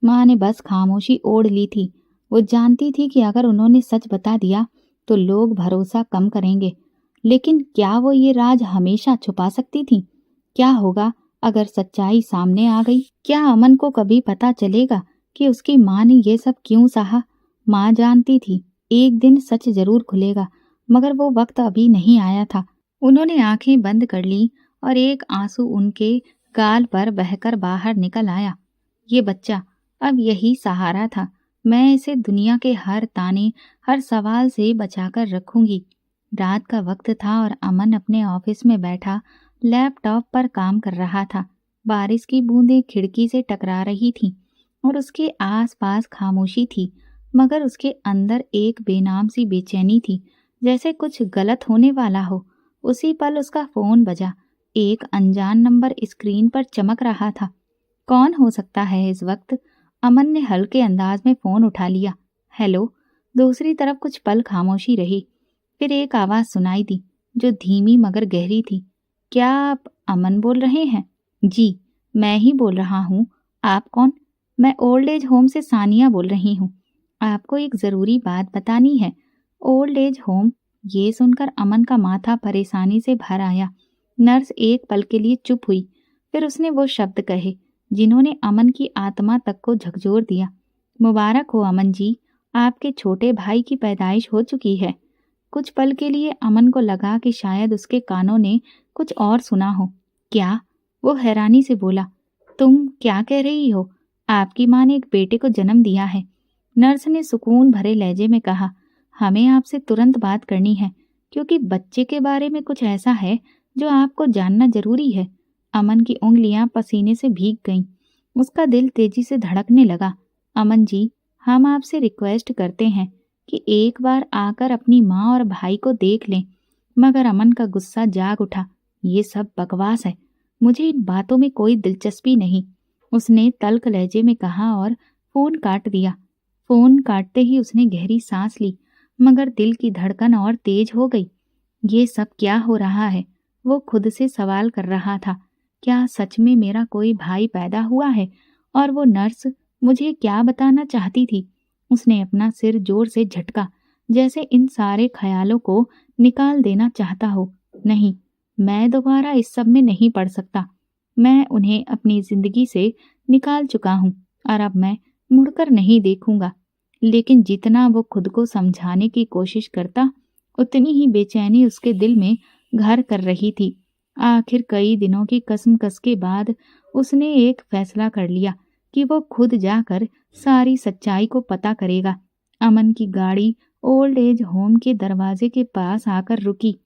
माँ ने बस खामोशी ओढ़ ली थी। वो जानती थी कि अगर उन्होंने सच बता दिया तो लोग भरोसा कम करेंगे, लेकिन क्या वो ये राज हमेशा छुपा सकती थी? क्या होगा अगर सच्चाई सामने आ गई? क्या अमन को कभी पता चलेगा कि उसकी माँ ने ये सब क्यों सहा? माँ जानती थी एक दिन सच जरूर खुलेगा, मगर वो वक्त अभी नहीं आया था। उन्होंने आंखें बंद कर ली और एक आंसू उनके गाल पर बहकर बाहर निकल आया। ये बच्चा, अब यही सहारा था। मैं इसे दुनिया के हर ताने, हर सवाल से बचाकर रखूंगी। रात का वक्त था और अमन अपने ऑफिस में बैठा लैपटॉप पर काम कर रहा था। बारिश की बूंदें खिड़की से टकरा रही थीं और उसके आसपास खामोशी थी, मगर उसके अंदर एक बेनाम सी बेचैनी थी, जैसे कुछ गलत होने वाला हो। उसी पल उसका फोन बजा। एक अनजान नंबर स्क्रीन पर चमक रहा था। कौन हो सकता है इस वक्त? अमन ने हल्के अंदाज में फोन उठा लिया। हेलो। दूसरी तरफ कुछ पल खामोशी रही, फिर एक आवाज सुनाई दी जो धीमी मगर गहरी थी। क्या आप अमन बोल रहे हैं? जी, मैं ही बोल रहा हूँ। आप कौन? मैं ओल्ड एज होम से सानिया बोल रही हूँ। आपको एक जरूरी बात बतानी है। Old age home? ये सुनकर अमन का माथा परेशानी से भर आया। नर्स एक पल के लिए चुप हुई, फिर उसने वो शब्द कहे जिन्होंने अमन की आत्मा तक को झकझोर दिया। मुबारक हो अमन जी, आपके छोटे भाई की पैदाइश हो चुकी है। कुछ पल के लिए अमन को लगा कि शायद उसके कानों ने कुछ और सुना हो। क्या? वो हैरानी से बोला। तुम क्या कह रही हो? आपकी माँ ने एक बेटे को जन्म दिया है। नर्स ने सुकून भरे लहजे में कहा। हमें आपसे तुरंत बात करनी है, क्योंकि बच्चे के बारे में कुछ ऐसा है जो आपको जानना जरूरी है। अमन की उंगलियां पसीने से भीग गईं। उसका दिल तेजी से धड़कने लगा। अमन जी, हम आपसे रिक्वेस्ट करते हैं कि एक बार आकर अपनी माँ और भाई को देख लें। मगर अमन का गुस्सा जाग उठा। ये सब बकवास है, मुझे इन बातों में कोई दिलचस्पी नहीं, उसने तल्ख लहजे में कहा और फोन काट दिया। फोन काटते ही उसने गहरी सांस ली, मगर दिल की धड़कन और तेज हो गई। ये सब क्या हो रहा है? वो खुद से सवाल कर रहा था। क्या सच में मेरा कोई भाई पैदा हुआ है? और वो नर्स मुझे क्या बताना चाहती थी? उसने अपना सिर जोर से झटका, जैसे इन सारे ख्यालों को निकाल देना चाहता हो। नहीं, मैं दोबारा इस सब में नहीं पड़ सकता। मैं उन्हें अपनी जिंदगी से निकाल चुका हूँ और अब मैं मुड़कर नहीं देखूंगा। लेकिन जितना वो खुद को समझाने की कोशिश करता, उतनी ही बेचैनी उसके दिल में घर कर रही थी। आखिर कई दिनों की कसमकस के बाद उसने एक फैसला कर लिया कि वो खुद जाकर सारी सच्चाई को पता करेगा। अमन की गाड़ी ओल्ड एज होम के दरवाजे के पास आकर रुकी।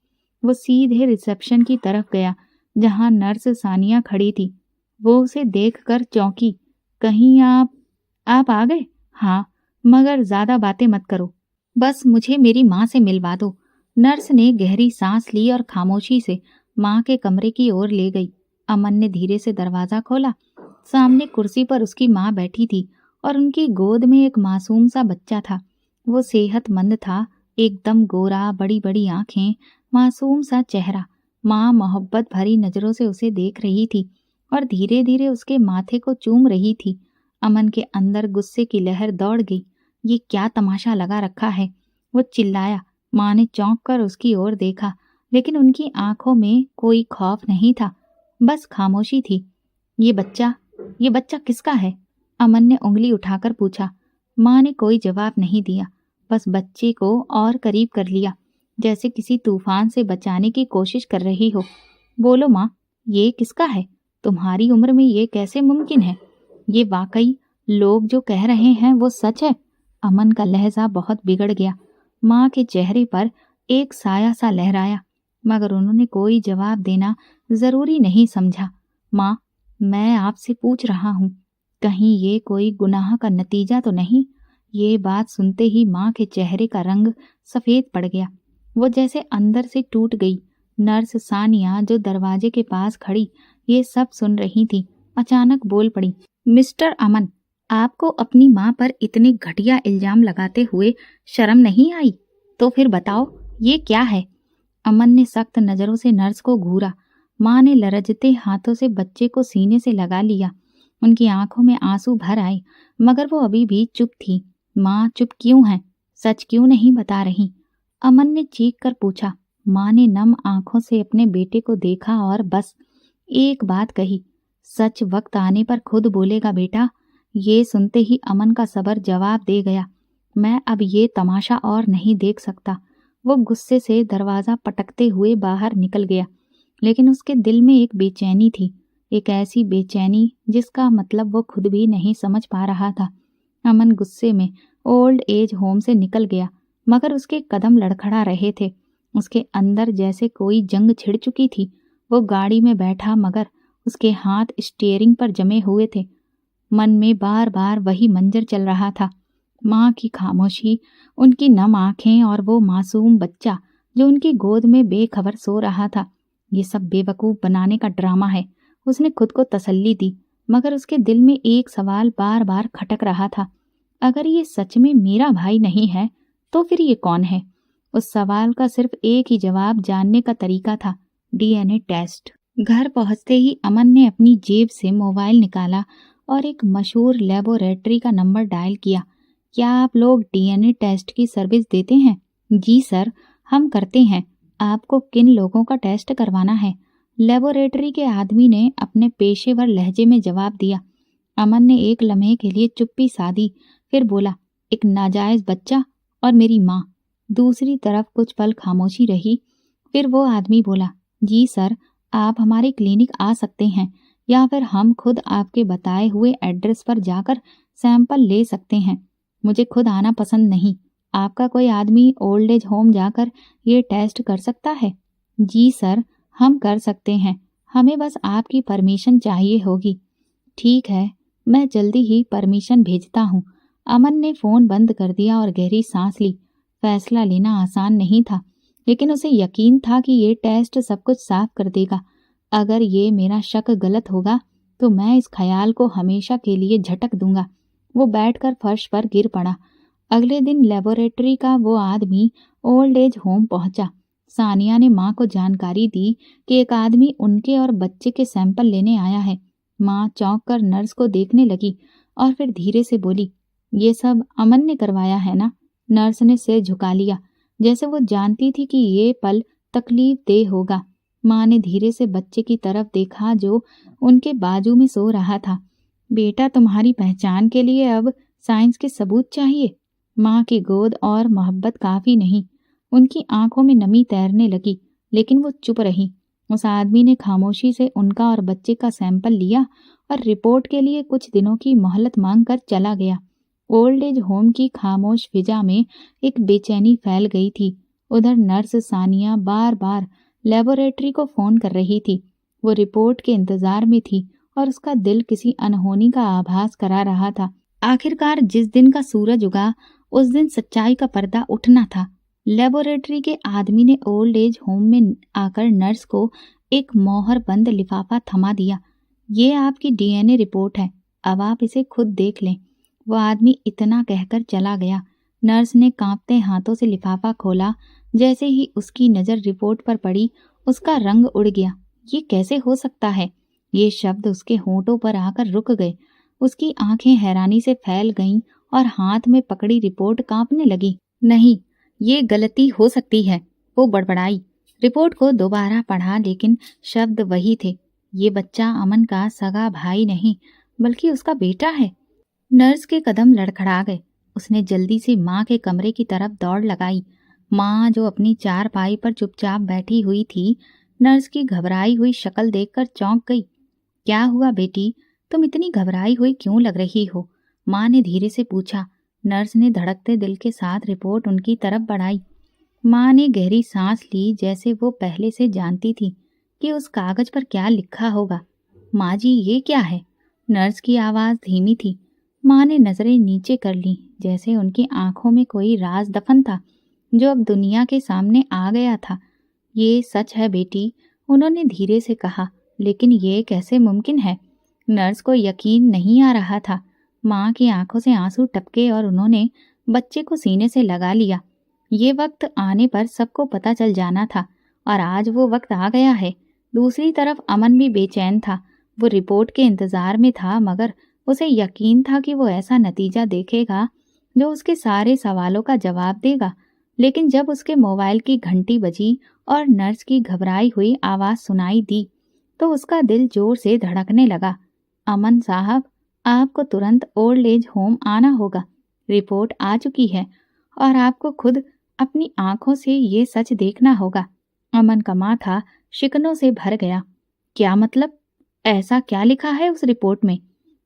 वो सीधे रिसेप्शन की तरफ गया जहां नर्स सानिया खड़ी थी। वो उसे देखकर चौंकी। कहीं आप आ गए? हाँ, मगर ज्यादा बातें मत करो, बस मुझे मेरी माँ से मिलवा दो। नर्स ने गहरी सांस ली और खामोशी से माँ के कमरे की ओर ले गई। अमन ने धीरे से दरवाजा खोला। सामने कुर्सी पर उसकी माँ बैठी थी और उनकी गोद में एक मासूम सा बच्चा था। वो सेहतमंद था, एकदम गोरा, बड़ी बड़ी आंखें, मासूम सा चेहरा। माँ मोहब्बत भरी नजरों से उसे देख रही थी और धीरे धीरे उसके माथे को चूम रही थी। अमन के अंदर गुस्से की लहर दौड़ गई। ये क्या तमाशा लगा रखा है? वो चिल्लाया। माँ ने चौंक कर उसकी ओर देखा, लेकिन उनकी आंखों में कोई खौफ नहीं था, बस खामोशी थी। ये बच्चा किसका है? अमन ने उंगली उठाकर पूछा। माँ ने कोई जवाब नहीं दिया, बस बच्चे को और करीब कर लिया, जैसे किसी तूफान से बचाने की कोशिश कर रही हो। बोलो माँ, ये किसका है? तुम्हारी उम्र में ये कैसे मुमकिन है? ये वाकई लोग जो कह रहे हैं वो सच है? अमन का लहजा बहुत बिगड़ गया। माँ के चेहरे पर एक साया सा लहराया, मगर उन्होंने कोई जवाब देना जरूरी नहीं समझा। माँ, मैं आपसे पूछ रहा हूँ, कहीं ये कोई गुनाह का नतीजा तो नहीं? ये बात सुनते ही माँ के चेहरे का रंग सफेद पड़ गया। वो जैसे अंदर से टूट गई। नर्स सानिया जो दरवाजे के पास खड़ी ये सब सुन रही थी, अचानक बोल पड़ी। मिस्टर अमन, आपको अपनी माँ पर इतने घटिया इल्जाम लगाते हुए शर्म नहीं आई? तो फिर बताओ, ये क्या है? अमन ने सख्त नजरों से नर्स को घूरा। माँ ने लरजते हाथों से बच्चे को सीने से लगा लिया। उनकी आंखों में आंसू भर आए, मगर वो अभी भी चुप थी। माँ चुप क्यों है? सच क्यों नहीं बता रही? अमन ने चीख कर पूछा। माँ ने नम आंखों से अपने बेटे को देखा और बस एक बात कही, सच वक्त आने पर खुद बोलेगा बेटा। ये सुनते ही अमन का सब्र जवाब दे गया। मैं अब ये तमाशा और नहीं देख सकता। वो गुस्से से दरवाजा पटकते हुए बाहर निकल गया, लेकिन उसके दिल में एक बेचैनी थी, एक ऐसी बेचैनी जिसका मतलब वो खुद भी नहीं समझ पा रहा था। अमन गुस्से में ओल्ड एज होम से निकल गया, मगर उसके कदम लड़खड़ा रहे थे। उसके अंदर जैसे कोई जंग छिड़ चुकी थी। वो गाड़ी में बैठा, मगर उसके हाथ स्टीयरिंग पर जमे हुए थे। मन में बार बार वही मंजर चल रहा था। माँ की खामोशी, उनकी नम आंखें और वो मासूम बच्चा जो उनकी गोद में बेखबर सो रहा था। ये सब बेवकूफ बनाने का ड्रामा है, उसने खुद को तसल्ली दी। मगर उसके दिल में एक सवाल बार बार खटक रहा था, अगर ये सच में मेरा भाई नहीं है तो फिर ये कौन है? उस सवाल का सिर्फ एक ही जवाब जानने का तरीका था, डीएनए टेस्ट। घर पहुंचते ही अमन ने अपनी जेब से मोबाइल निकाला और एक मशहूर लेबोरेटरी का नंबर डायल किया। क्या आप लोग डीएनए टेस्ट की सर्विस देते हैं? जी सर, हम करते हैं। आपको किन लोगों का टेस्ट करवाना है? लेबोरेटरी के आदमी ने अपने पेशेवर लहजे में जवाब दिया। अमन ने एक लम्हे के लिए चुप्पी साधी, फिर बोला, एक नाजायज बच्चा और मेरी माँ। दूसरी तरफ कुछ पल खामोशी रही, फिर वो आदमी बोला, जी सर, आप हमारे क्लिनिक आ सकते हैं, या फिर हम खुद आपके बताए हुए एड्रेस पर जाकर सैंपल ले सकते हैं। मुझे खुद आना पसंद नहीं। आपका कोई आदमी ओल्ड एज होम जाकर ये टेस्ट कर सकता है? जी सर, हम कर सकते हैं, हमें बस आपकी परमिशन चाहिए होगी। ठीक है, मैं जल्दी ही परमिशन भेजता हूँ। अमन ने फ़ोन बंद कर दिया और गहरी सांस ली। फैसला लेना आसान नहीं था, लेकिन उसे यकीन था कि ये टेस्ट सब कुछ साफ कर देगा। अगर ये मेरा शक गलत होगा तो मैं इस ख्याल को हमेशा के लिए झटक दूंगा। वो बैठकर फर्श पर गिर पड़ा। अगले दिन लेबोरेटरी का वो आदमी ओल्ड एज होम पहुंचा। सानिया ने माँ को जानकारी दी कि एक आदमी उनके और बच्चे के सैंपल लेने आया है। माँ चौंक कर नर्स को देखने लगी और फिर धीरे से बोली, ये सब अमन ने करवाया है ना? नर्स ने सिर झुका लिया, जैसे वो जानती थी कि ये पल तकलीफ देह होगा। माँ ने धीरे से बच्चे की तरफ देखा जो उनके बाजू में सो रहा था। बेटा, तुम्हारी पहचान के लिए अब साइंस के सबूत चाहिए? माँ की गोद और मोहब्बत काफी नहीं। उनकी आंखों में नमी तैरने लगी, लेकिन वो चुप रही। उस आदमी ने खामोशी से उनका और बच्चे का सैंपल लिया और रिपोर्ट के लिए कुछ दिनों की मोहलत मांग कर चला गया। ओल्ड एज होम की खामोश फिजा में एक बेचैनी फैल गई थी। उधर नर्स सानिया बार बार लेबोरेटरी को फोन कर रही थी। वो रिपोर्ट के इंतजार में थी और उसका दिल किसी अनहोनी का आभास करा रहा था। आखिरकार जिस दिन का सूरज उगा उस दिन सच्चाई का पर्दा उठना था। लेबोरेटरी के आदमी ने ओल्ड एज होम में आकर नर्स को एक मोहर बंद लिफाफा थमा दिया। ये आपकी डीएनए रिपोर्ट है, अब आप इसे खुद देख लें। वो आदमी इतना कहकर चला गया। नर्स ने कांपते हाथों से लिफाफा खोला। जैसे ही उसकी नज़र रिपोर्ट पर पड़ी उसका रंग उड़ गया। ये कैसे हो सकता है? ये शब्द उसके होंठों पर आकर रुक गए। उसकी आंखें हैरानी से फैल गईं और हाथ में पकड़ी रिपोर्ट कांपने लगी। नहीं, ये गलती हो सकती है, वो बड़बड़ाई। रिपोर्ट को दोबारा पढ़ा लेकिन शब्द वही थे। ये बच्चा अमन का सगा भाई नहीं बल्कि उसका बेटा है। नर्स के कदम लड़खड़ा गए। उसने जल्दी से माँ के कमरे की तरफ दौड़ लगाई। माँ जो अपनी चारपाई पर चुपचाप बैठी हुई थी, नर्स की घबराई हुई शक्ल देखकर चौंक गई। क्या हुआ बेटी, तुम इतनी घबराई हुई क्यों लग रही हो? माँ ने धीरे से पूछा। नर्स ने धड़कते दिल के साथ रिपोर्ट उनकी तरफ बढ़ाई। माँ ने गहरी सांस ली, जैसे वो पहले से जानती थी कि उस कागज पर क्या लिखा होगा। माँ जी, ये क्या है? नर्स की आवाज़ धीमी थी। माँ ने नजरें नीचे कर लीं, जैसे उनकी आंखों में कोई राज दफन था जो अब दुनिया के सामने आ गया था। ये सच है बेटी, उन्होंने धीरे से कहा, लेकिन ये कैसे मुमकिन है? नर्स को यकीन नहीं आ रहा था। माँ की आंखों से आंसू टपके और उन्होंने बच्चे को सीने से लगा लिया। ये वक्त आने पर सबको पता चल जाना था और आज वो वक्त आ गया है। दूसरी तरफ अमन भी बेचैन था। वो रिपोर्ट के इंतजार में था, मगर उसे यकीन था कि वो ऐसा नतीजा देखेगा जो उसके सारे सवालों का जवाब देगा। लेकिन जब उसके मोबाइल की घंटी बजी और नर्स की घबराई हुई आवाज़ सुनाई दी तो उसका दिल जोर से धड़कने लगा। अमन साहब, आपको तुरंत ओल्ड एज होम आना होगा। रिपोर्ट आ चुकी है और आपको खुद अपनी आंखों से ये सच देखना होगा। अमन का माथा शिकनों से भर गया। क्या मतलब? ऐसा क्या लिखा है उस रिपोर्ट में?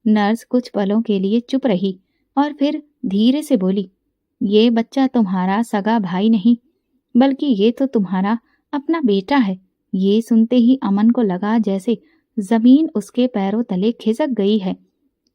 नर्स कुछ पलों के लिए चुप रही और फिर धीरे से बोली, ये बच्चा तुम्हारा सगा भाई नहीं बल्कि ये तो तुम्हारा अपना बेटा है। ये सुनते ही अमन को लगा जैसे जमीन उसके पैरों तले खिसक गई है।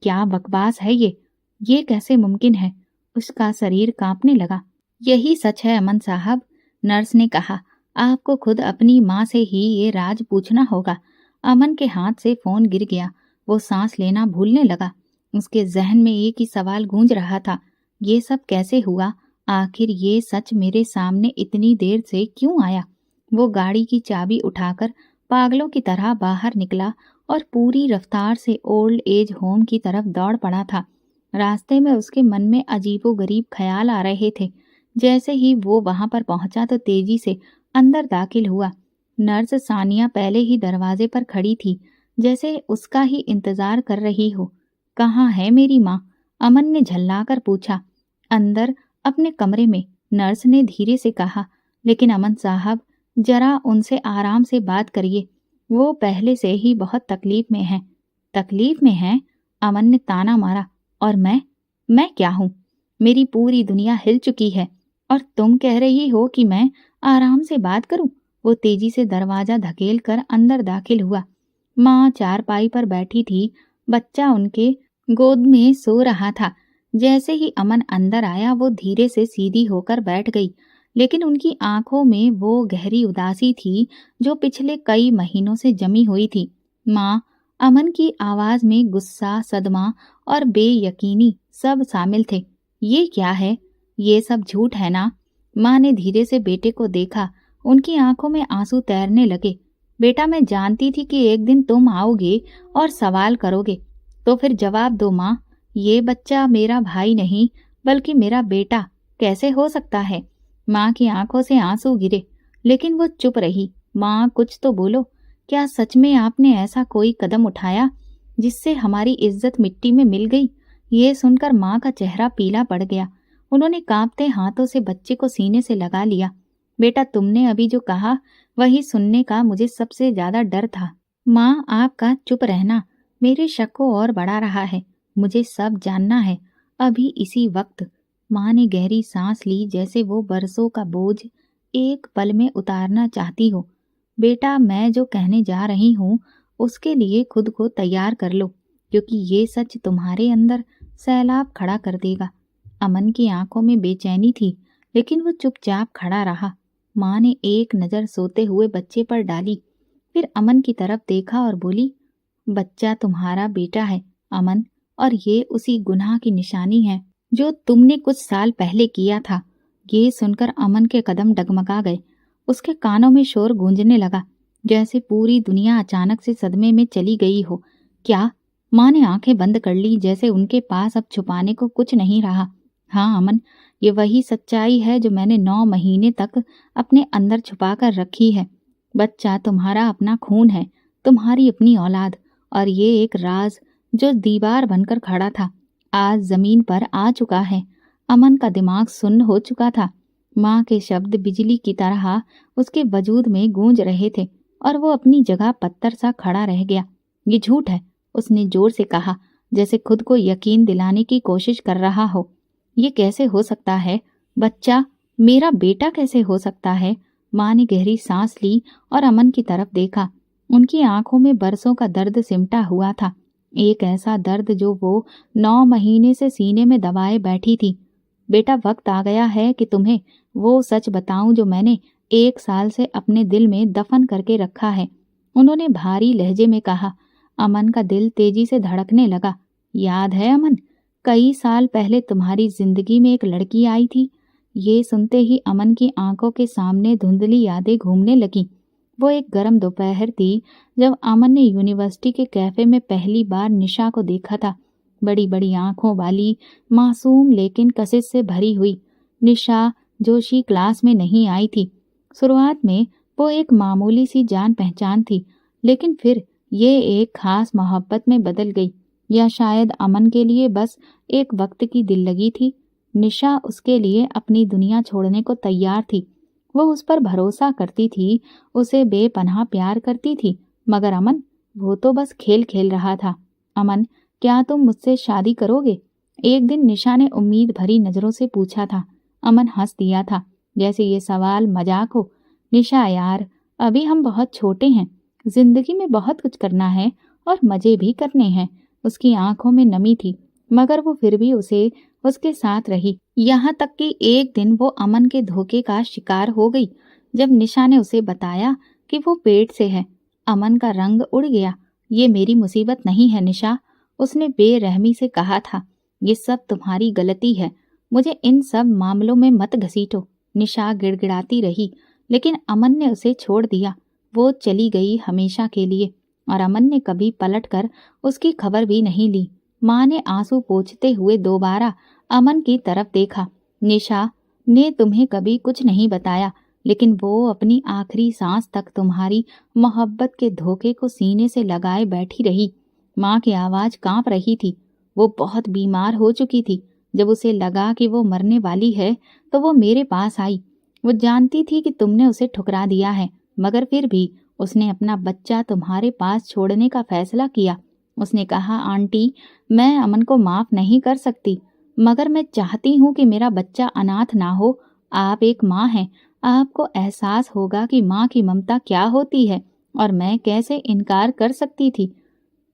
क्या बकवास है ये कैसे मुमकिन है? उसका शरीर कांपने लगा। यही सच है अमन साहब, नर्स ने कहा। आपको खुद अपनी माँ से ही ये राज पूछना होगा। अमन के हाथ से फोन गिर गया। वो सांस लेना भूलने लगा। उसके जहन में एक ही सवाल गूंज रहा था, ये सब कैसे हुआ? आखिर ये सच मेरे सामने इतनी देर से क्यों आया? वो गाड़ी की चाबी उठाकर पागलों की तरह बाहर निकला और पूरी रफ्तार से ओल्ड एज होम की तरफ दौड़ पड़ा था। रास्ते में उसके मन में अजीबोगरीब ख्याल आ रहे थे। जैसे ही वो वहां पर पहुंचा तो तेजी से अंदर दाखिल हुआ। नर्स सानिया पहले ही दरवाजे पर खड़ी थी, जैसे उसका ही इंतजार कर रही हो। कहाँ है मेरी माँ? अमन ने झल्लाकर पूछा। अंदर अपने कमरे में, नर्स ने धीरे से कहा। लेकिन अमन साहब, जरा उनसे आराम से बात करिए, वो पहले से ही बहुत तकलीफ में हैं। तकलीफ में हैं? अमन ने ताना मारा। और मैं क्या हूँ? मेरी पूरी दुनिया हिल चुकी है और तुम कह रही हो कि मैं आराम से बात करूं? वो तेजी से दरवाजा धकेल कर अंदर दाखिल हुआ। माँ चारपाई पर बैठी थी। बच्चा उनके गोद में सो रहा था। जैसे ही अमन अंदर आया वो धीरे से सीधी होकर बैठ गई, लेकिन उनकी आंखों में वो गहरी उदासी थी जो पिछले कई महीनों से जमी हुई थी। माँ, अमन की आवाज में गुस्सा, सदमा और बेयकीनी सब शामिल थे। ये क्या है? ये सब झूठ है ना? माँ ने धीरे से बेटे को देखा। उनकी आंखों में आंसू तैरने लगे। बेटा, मैं जानती थी कि एक दिन तुम आओगे और सवाल करोगे, तो फिर जवाब दो माँ। ये बच्चा मेरा भाई नहीं बल्कि मेरा बेटा कैसे हो सकता है? माँ की आंखों से आंसू गिरे, लेकिन वो चुप रही। माँ, कुछ तो बोलो। क्या सच में आपने ऐसा कोई कदम उठाया जिससे हमारी इज्जत मिट्टी में मिल गई? ये सुनकर माँ का चेहरा पीला पड़ गया। उन्होंने कांपते हाथों से बच्चे को सीने से लगा लिया। बेटा, तुमने अभी जो कहा वही सुनने का मुझे सबसे ज्यादा डर था। माँ, आपका चुप रहना मेरे शक को और बढ़ा रहा है। मुझे सब जानना है। अभी इसी वक्त माँ ने गहरी सांस ली, जैसे वो बरसों का बोझ एक पल में उतारना चाहती हो। बेटा, मैं जो कहने जा रही हूँ उसके लिए खुद को तैयार कर लो, क्योंकि ये सच तुम्हारे अंदर सैलाब खड़ा कर देगा। अमन की आंखों में बेचैनी थी, लेकिन वो चुपचाप खड़ा रहा। माँ ने एक नज़र सोते हुए बच्चे पर डाली, फिर अमन की तरफ देखा और बोली, बच्चा तुम्हारा बेटा है अमन, और ये उसी गुनाह की निशानी है जो तुमने कुछ साल पहले किया था। ये सुनकर अमन के कदम डगमगा गए। उसके कानों में शोर गूंजने लगा, जैसे पूरी दुनिया अचानक से सदमे में चली गई हो। क्या? माँ ने आंखें बंद कर ली, जैसे उनके पास अब छुपाने को कुछ नहीं रहा। हाँ अमन, ये वही सच्चाई है जो मैंने 9 महीने तक अपने अंदर छुपा कर रखी है। बच्चा तुम्हारा अपना खून है, तुम्हारी अपनी औलाद, और ये एक राज जो दीवार बनकर खड़ा था, आज जमीन पर आ चुका है। अमन का दिमाग सुन्न हो चुका था। माँ के शब्द बिजली की तरह उसके वजूद में गूंज रहे थे, और वो अपनी जगह पत्थर सा खड़ा रह गया। ये झूठ है, उसने जोर से कहा, जैसे खुद को यकीन दिलाने की कोशिश कर रहा हो। ये कैसे हो सकता है? बच्चा मेरा बेटा कैसे हो सकता है? माँ ने गहरी सांस ली और अमन की तरफ देखा। उनकी आंखों में बरसों का दर्द सिमटा हुआ था, एक ऐसा दर्द जो वो 9 महीने से सीने में दबाए बैठी थी। बेटा, वक्त आ गया है कि तुम्हें वो सच बताऊं जो मैंने 1 साल से अपने दिल में दफन करके रखा है, उन्होंने भारी लहजे में कहा। अमन का दिल तेजी से धड़कने लगा। याद है अमन, कई साल पहले तुम्हारी जिंदगी में एक लड़की आई थी। ये सुनते ही अमन की आंखों के सामने धुंधली यादें घूमने लगीं। वो एक गर्म दोपहर थी जब अमन ने यूनिवर्सिटी के कैफे में पहली बार निशा को देखा था। बड़ी बड़ी आंखों वाली, मासूम लेकिन कशिश से भरी हुई निशा जोशी क्लास में नहीं आई थी। शुरुआत में वो एक मामूली सी जान पहचान थी, लेकिन फिर ये एक खास मोहब्बत में बदल गई, या शायद अमन के लिए बस एक वक्त की दिल लगी थी। निशा उसके लिए अपनी दुनिया छोड़ने को तैयार थी। वो उस पर भरोसा करती थी, उसे बेपनाह प्यार करती थी, मगर अमन, वो तो बस खेल खेल रहा था। अमन, क्या तुम मुझसे शादी करोगे? एक दिन निशा ने उम्मीद भरी नजरों से पूछा था। अमन हंस दिया था, जैसे ये सवाल मजाक हो। निशा यार, अभी हम बहुत छोटे हैं, जिंदगी में बहुत कुछ करना है और मजे भी करने हैं। उसकी आंखों में नमी थी, मगर वो फिर भी उसके साथ रही। यहाँ तक कि एक दिन वो अमन के धोखे का शिकार हो गई, जब निशा ने उसे बताया कि वो पेट से है। अमन का रंग उड़ गया। ये मेरी मुसीबत नहीं है निशा, उसने बेरहमी से कहा था। ये सब तुम्हारी गलती है, मुझे इन सब मामलों में मत घसीटो। निशा गिड़गिड़ाती रही, लेकिन अमन ने उसे छोड़ दिया। वो चली गई हमेशा के लिए, और अमन ने कभी पलटकर उसकी खबर भी नहीं ली। माँ ने आंसू पोंछते हुए दोबारा अमन की तरफ देखा। निशा ने तुम्हें कभी कुछ नहीं बताया, लेकिन वो अपनी आखिरी सांस तक तुम्हारी मोहब्बत के धोखे को सीने से लगाए बैठी रही। माँ की आवाज कांप रही थी। वो बहुत बीमार हो चुकी थी। जब उसे लगा कि वो मरने वाली है, तो वो मेरे पास आई। वो जानती थी कि तुमने उसे ठुकरा दिया है, मगर फिर भी उसने अपना बच्चा तुम्हारे पास छोड़ने का फैसला किया। उसने कहा, आंटी, मैं अमन को माफ नहीं कर सकती, मगर मैं चाहती हूँ कि मेरा बच्चा अनाथ ना हो। आप एक माँ हैं, आपको एहसास होगा कि माँ की ममता क्या होती है, और मैं कैसे इनकार कर सकती थी।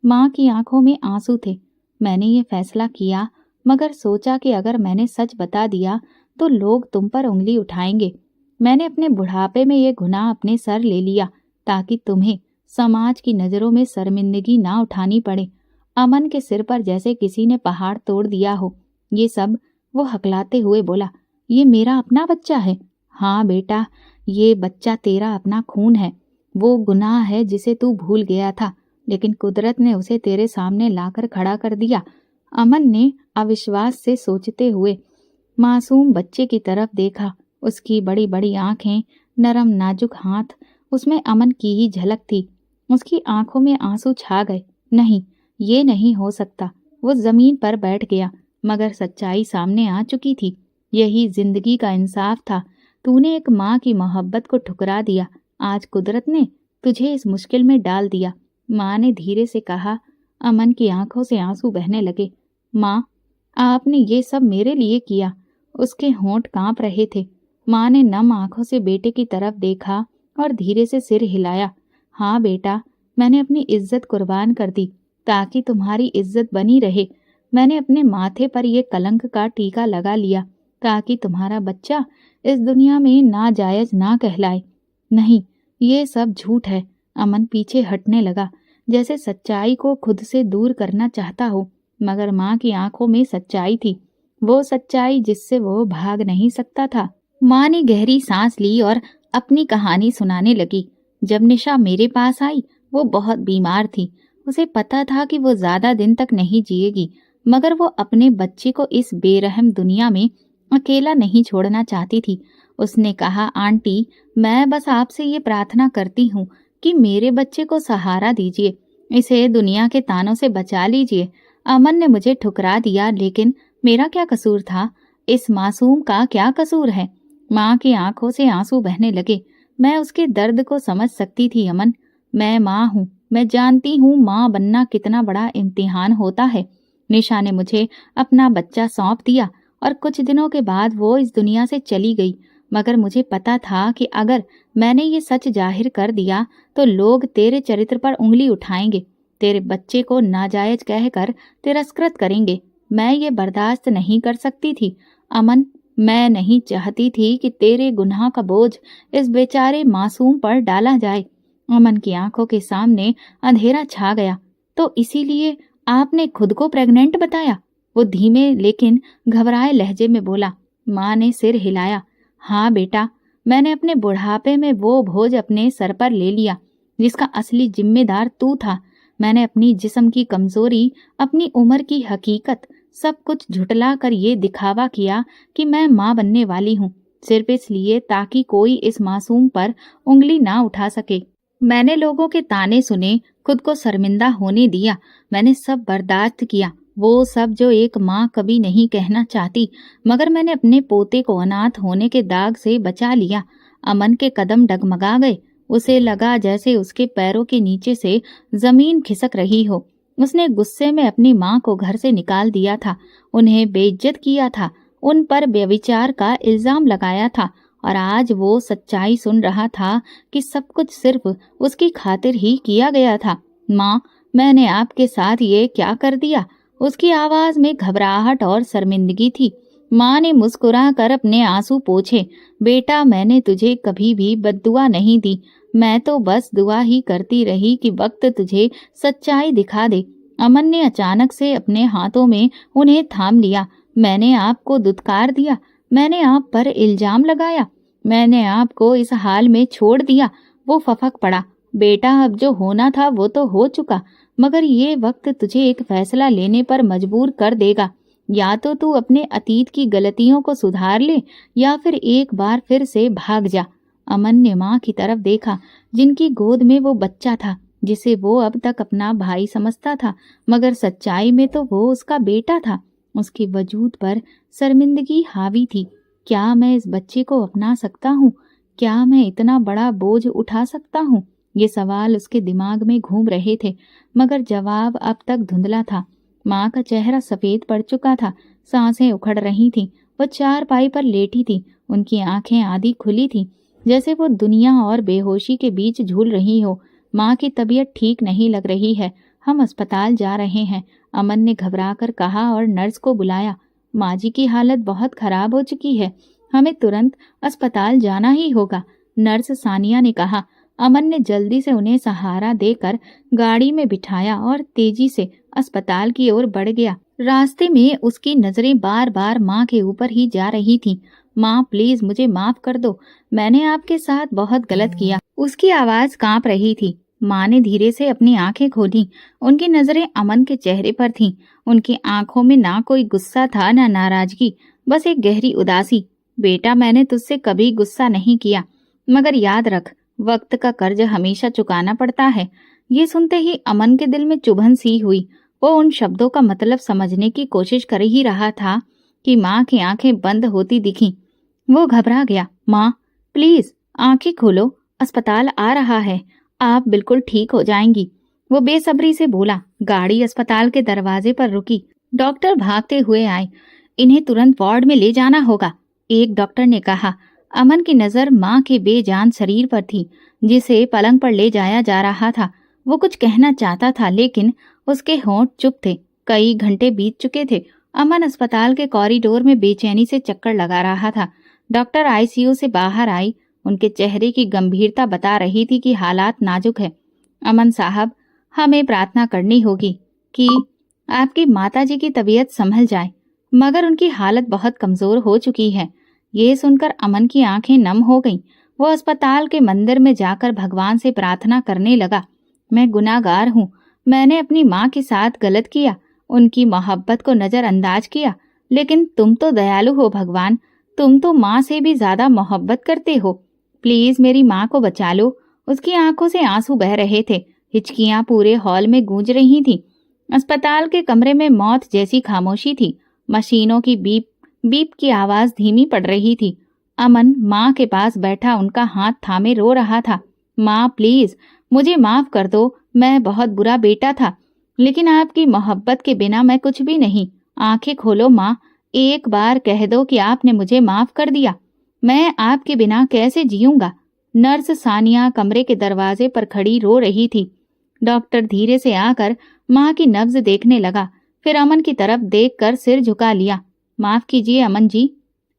माँ की आंखों में आंसू थे। मैंने ये फैसला किया, मगर सोचा कि अगर मैंने सच बता दिया तो लोग तुम पर उंगली उठाएंगे। मैंने अपने बुढ़ापे में ये गुनाह अपने सर ले लिया, ताकि तुम्हें समाज की नजरों में शर्मिंदगी ना उठानी पड़े। अमन के सिर पर जैसे किसी ने पहाड़ तोड़ दिया हो। ये सब वो हकलाते हुए बोला। ये मेरा अपना बच्चा है। हाँ बेटा, ये बच्चा तेरा अपना खून है। वो गुनाह है जिसे तू भूल गया था, लेकिन कुदरत ने उसे तेरे सामने लाकर खड़ा कर दिया। अमन ने अविश्वास से सोचते हुए मासूम बच्चे की तरफ देखा। उसकी बड़ी बड़ी आंखें, नरम नाजुक हाथ, उसमें अमन की ही झलक थी। उसकी आंखों में आंसू छा गए। नहीं, ये नहीं हो सकता। वो जमीन पर बैठ गया, मगर सच्चाई सामने आ चुकी थी। यही जिंदगी का इंसाफ था। तूने एक माँ की मोहब्बत को ठुकरा दिया। आज कुदरत ने तुझे इस मुश्किल में डाल दिया। माँ ने धीरे से कहा। अमन की आंखों से आंसू बहने लगे। माँ, आपने ये सब मेरे लिए किया। उसके होंठ कांप रहे थे। माँ ने नम आंखों से बेटे की तरफ देखा और धीरे से सिर हिलाया। हाँ बेटा, मैंने अपनी इज्जत कुर्बान कर दी ताकि तुम्हारी इज्जत बनी रहे। मैंने अपने माथे पर ये कलंक का टीका लगा लिया ताकि तुम्हारा बच्चा इस दुनिया में नाजायज ना कहलाए। नहीं, ये सब झूठ है। अमन पीछे हटने लगा, जैसे सच्चाई को खुद से दूर करना चाहता हो, मगर माँ की आंखों में सच्चाई थी, वो सच्चाई जिससे वो भाग नहीं सकता था। माँ ने गहरी सांस ली और अपनी कहानी सुनाने लगी। जब निशा मेरे पास आई, वो बहुत बीमार थी। उसे पता था कि वो ज्यादा दिन तक नहीं जिएगी, मगर वो अपने बच्चे को इस बेरहम दुनिया में अकेला नहीं छोड़ना चाहती थी। उसने कहा, आंटी, मैं बस आपसे ये प्रार्थना करती हूँ कि मेरे बच्चे को सहारा दीजिए, इसे दुनिया के तानों से बचा लीजिए। अमन ने मुझे ठुकरा दिया, लेकिन मेरा क्या कसूर था? इस मासूम का क्या कसूर है? माँ की आंखों से आंसू बहने लगे। मैं उसके दर्द को समझ सकती थी। अमन, मैं माँ हूँ, मैं जानती हूँ माँ बनना कितना बड़ा इम्तिहान होता है। निशा ने मुझे अपना बच्चा सौंप दिया और कुछ दिनों के बाद वो इस दुनिया से चली गई, मगर मुझे पता था कि अगर मैंने ये सच जाहिर कर दिया तो लोग तेरे चरित्र पर उंगली उठाएंगे, तेरे बच्चे को नाजायज कहकर तिरस्कृत करेंगे। मैं ये बर्दाश्त नहीं कर सकती थी। अमन, मैं नहीं चाहती थी कि तेरे गुनाह का बोझ इस बेचारे मासूम पर डाला जाए। अमन की आंखों के सामने अंधेरा छा गया। तो इसीलिए आपने खुद को प्रेग्नेंट बताया? वो धीमे लेकिन घबराए लहजे में बोला। माँ ने सिर हिलाया। हाँ बेटा, मैंने अपने बुढ़ापे में वो बोझ अपने सर पर ले लिया जिसका असली जिम्मेदार तू था। मैंने अपनी जिस्म की कमजोरी, अपनी उम्र की हकीकत, सब कुछ झुटला कर ये दिखावा किया कि मैं माँ बनने वाली हूँ, सिर्फ इसलिए ताकि कोई इस मासूम पर उंगली ना उठा सके। मैंने लोगों के ताने सुने, खुद को शर्मिंदा होने दिया। मैंने सब बर्दाश्त किया, वो सब जो एक माँ कभी नहीं कहना चाहती, मगर मैंने अपने पोते को अनाथ होने के दाग से बचा लिया। अमन के कदम डगमगा गए। उसे लगा जैसे उसके पैरों के नीचे से जमीन खिसक रही हो। उसने गुस्से में अपनी माँ को घर से निकाल दिया था, उन्हें बेइज्जत किया था, उन पर व्यभिचार का इल्जाम लगाया था, और आज वो सच्चाई सुन रहा था कि सब कुछ सिर्फ उसकी खातिर ही किया गया था। माँ, मैंने आपके साथ ये क्या कर दिया? उसकी आवाज में घबराहट और शर्मिंदगी थी। माँ ने मुस्कुरा कर अपने आंसू पोंछे। बेटा, मैंने तुझे कभी भी बद्दुआ नहीं दी, मैं तो बस दुआ ही करती रही कि वक्त तुझे सच्चाई दिखा दे। अमन ने अचानक से अपने हाथों में उन्हें थाम लिया। मैंने आपको दुत्कार दिया, मैंने आप पर इल्जाम लगाया, मैंने आपको इस हाल में छोड़ दिया। वो फफक पड़ा। बेटा, अब जो होना था वो तो हो चुका, मगर ये वक्त तुझे एक फैसला लेने पर मजबूर कर देगा। या तो तू अपने अतीत की गलतियों को सुधार ले, या फिर एक बार फिर से भाग जा। अमन ने माँ की तरफ देखा, जिनकी गोद में वो बच्चा था जिसे वो अब तक अपना भाई समझता था, मगर सच्चाई में तो वो उसका बेटा था। उसके वजूद पर शर्मिंदगी हावी थी। क्या मैं इस बच्चे को अपना सकता हूँ? क्या मैं इतना बड़ा बोझ उठा सकता हूँ? ये सवाल उसके दिमाग में घूम रहे थे, मगर जवाब अब तक धुंधला था। माँ का चेहरा सफेद पड़ चुका था, सांसें उखड़ रही थीं। वो चारपाई पर लेटी थी, उनकी आंखें आधी खुली थीं, जैसे वो दुनिया और बेहोशी के बीच झूल रही हो। माँ की तबीयत ठीक नहीं लग रही है, हम अस्पताल जा रहे हैं, अमन ने घबराकर कहा और नर्स को बुलाया। माँ जी की हालत बहुत खराब हो चुकी है, हमें तुरंत अस्पताल जाना ही होगा, नर्स सानिया ने कहा। अमन ने जल्दी से उन्हें सहारा देकर गाड़ी में बिठाया और तेजी से अस्पताल की ओर बढ़ गया। रास्ते में उसकी नजरें बार बार माँ के ऊपर ही जा रही थीं। माँ, प्लीज मुझे माफ कर दो, मैंने आपके साथ बहुत गलत किया। उसकी आवाज कांप रही थी। माँ ने धीरे से अपनी आंखें खोली। उनकी नजरें अमन के चेहरे पर थीं। उनकी आंखों में ना कोई गुस्सा था ना नाराजगी, बस एक गहरी उदासी। बेटा, मैंने तुझसे कभी गुस्सा नहीं किया, मगर याद रख, वक्त का कर्ज हमेशा चुकाना पड़ता है। ये सुनते ही अमन के दिल में चुभन सी हुई। वो उन शब्दों का मतलब समझने की कोशिश कर ही रहा था कि माँ की आंखें बंद होती दिखीं। वो घबरा गया। माँ, प्लीज आंखें खोलो, अस्पताल आ रहा है, आप बिल्कुल ठीक हो जाएंगी। वो बेसब्री से बोला। गाड़ी अस्पताल के दरवाजे पर रुकी। डॉक्टर भागते हुए आए। इन्हें तुरंत वार्ड में ले जाना होगा, एक डॉक्टर ने कहा। अमन की नजर माँ के बेजान शरीर पर थी, जिसे पलंग पर ले जाया जा रहा था। वो कुछ कहना चाहता था, लेकिन उसके होंठ चुप थे। कई घंटे बीत चुके थे। अमन अस्पताल के कॉरिडोर में बेचैनी से चक्कर लगा रहा था। डॉक्टर आईसीयू से बाहर आई। उनके चेहरे की गंभीरता बता रही थी कि हालात नाजुक है। अमन साहब, हमें प्रार्थना करनी होगी कि आपकी माताजी की तबीयत संभल जाए, मगर उनकी हालत बहुत कमजोर हो चुकी है। ये सुनकर अमन की आंखें नम हो गईं। वो अस्पताल के मंदिर में जाकर भगवान से प्रार्थना करने लगा। मैं गुनाहगार हूँ। मैंने अपनी माँ के साथ गलत किया, उनकी मोहब्बत को नजरअंदाज किया। लेकिन तुम तो दयालु हो भगवान, तुम तो माँ से भी ज्यादा मोहब्बत करते हो। प्लीज मेरी माँ को बचा लो। उसकी आंखों से आंसू बह रहे थे। हिचकियां पूरे हॉल में गूंज रही थीं। अस्पताल के कमरे में मौत जैसी खामोशी थी। मशीनों की बीप बीप की आवाज धीमी पड़ रही थी। अमन माँ के पास बैठा उनका हाथ थामे रो रहा था। माँ प्लीज, मुझे माफ कर दो। मैं बहुत बुरा बेटा था, लेकिन आपकी मोहब्बत के बिना मैं कुछ भी नहीं। आंखें खोलो माँ, एक बार कह दो कि आपने मुझे माफ कर दिया। मैं आपके बिना कैसे जीऊंगा। नर्स सानिया कमरे के दरवाजे पर खड़ी रो रही थी। डॉक्टर धीरे से आकर माँ की नब्ज देखने लगा, फिर अमन की तरफ देखकर सिर झुका लिया। माफ कीजिए अमन जी,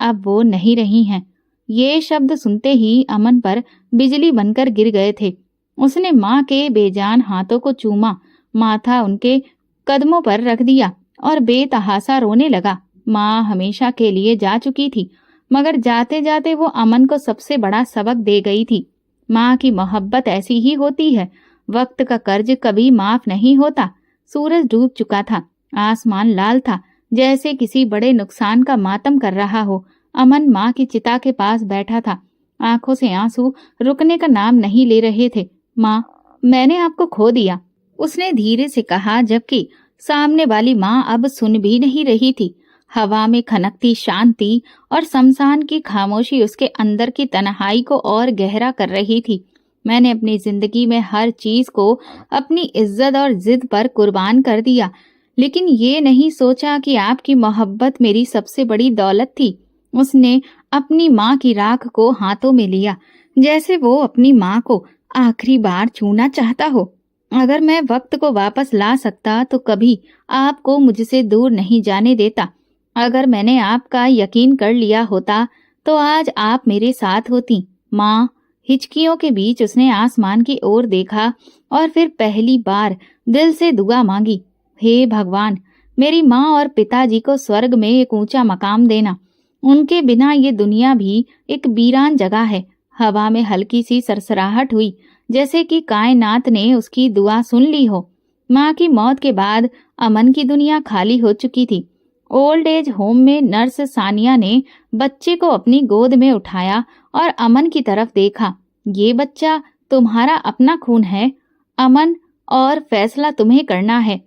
अब वो नहीं रही हैं। ये शब्द सुनते ही अमन पर बिजली बनकर गिर गए थे। उसने माँ के बेजान हाथों को चूमा, माथा उनके कदमों पर रख दिया और बेतहासा रोने लगा। माँ हमेशा के लिए जा चुकी थी, मगर जाते जाते वो अमन को सबसे बड़ा सबक दे गई थी। माँ की मोहब्बत ऐसी ही होती है। वक्त का कर्ज कभी माफ नहीं होता। सूरज डूब चुका था। आसमान लाल था, जैसे किसी बड़े नुकसान का मातम कर रहा हो। अमन माँ की चिता के पास बैठा था। आंखों से आंसू रुकने का नाम नहीं ले रहे थे। माँ, मैंने आपको खो दिया, उसने धीरे से कहा, जबकि सामने वाली माँ अब सुन भी नहीं रही थी। हवा में खनकती शांति और शमशान की खामोशी उसके अंदर की तन्हाई को और गहरा कर रही थी। मैंने अपनी जिंदगी में हर चीज को अपनी इज्जत और जिद पर कुर्बान कर दिया, लेकिन ये नहीं सोचा कि आपकी मोहब्बत मेरी सबसे बड़ी दौलत थी। उसने अपनी माँ की राख को हाथों में लिया, जैसे वो अपनी माँ को आखिरी बार छूना चाहता हो। अगर मैं वक्त को वापस ला सकता तो कभी आपको मुझसे दूर नहीं जाने देता। अगर मैंने आपका यकीन कर लिया होता तो आज आप मेरे साथ होती। माँ, हिचकियों के बीच उसने आसमान की ओर देखा और फिर पहली बार दिल से दुआ मांगी। हे भगवान, मेरी माँ और पिताजी को स्वर्ग में एक ऊंचा मकाम देना। उनके बिना ये दुनिया भी एक वीरान जगह है। हवा में हल्की सी सरसराहट हुई, जैसे कि कायनात ने उसकी दुआ सुन ली हो। माँ की मौत के बाद अमन की दुनिया खाली हो चुकी थी। ओल्ड एज होम में नर्स सानिया ने बच्चे को अपनी गोद में उठाया और अमन की तरफ देखा। ये बच्चा तुम्हारा अपना खून है अमन, और फैसला तुम्हें करना है।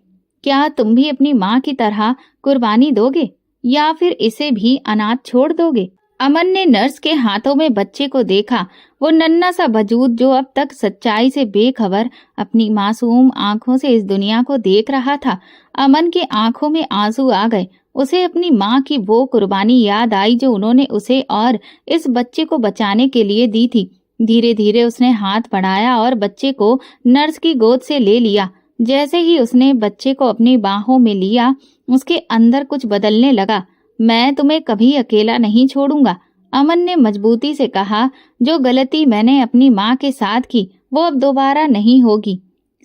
क्या तुम भी अपनी माँ की तरह कुर्बानी दोगे या फिर इसे भी अनाथ छोड़ दोगे? अमन ने नर्स के हाथों में बच्चे को देखा। वो नन्हा सा वजूद जो अब तक सच्चाई से बेखबर अपनी मासूम आंखों से इस दुनिया को देख रहा था। अमन की आंखों में आंसू आ गए। उसे अपनी माँ की वो कुर्बानी याद आई जो उन्होंने उसे और इस बच्चे को बचाने के लिए दी थी। धीरे धीरे उसने हाथ बढ़ाया और बच्चे को नर्स की गोद से ले लिया। जैसे ही उसने बच्चे को अपनी बाहों में लिया, उसके अंदर कुछ बदलने लगा। मैं तुम्हें कभी अकेला नहीं छोड़ूंगा, अमन ने मजबूती से कहा। जो गलती मैंने अपनी माँ के साथ की वो अब दोबारा नहीं होगी।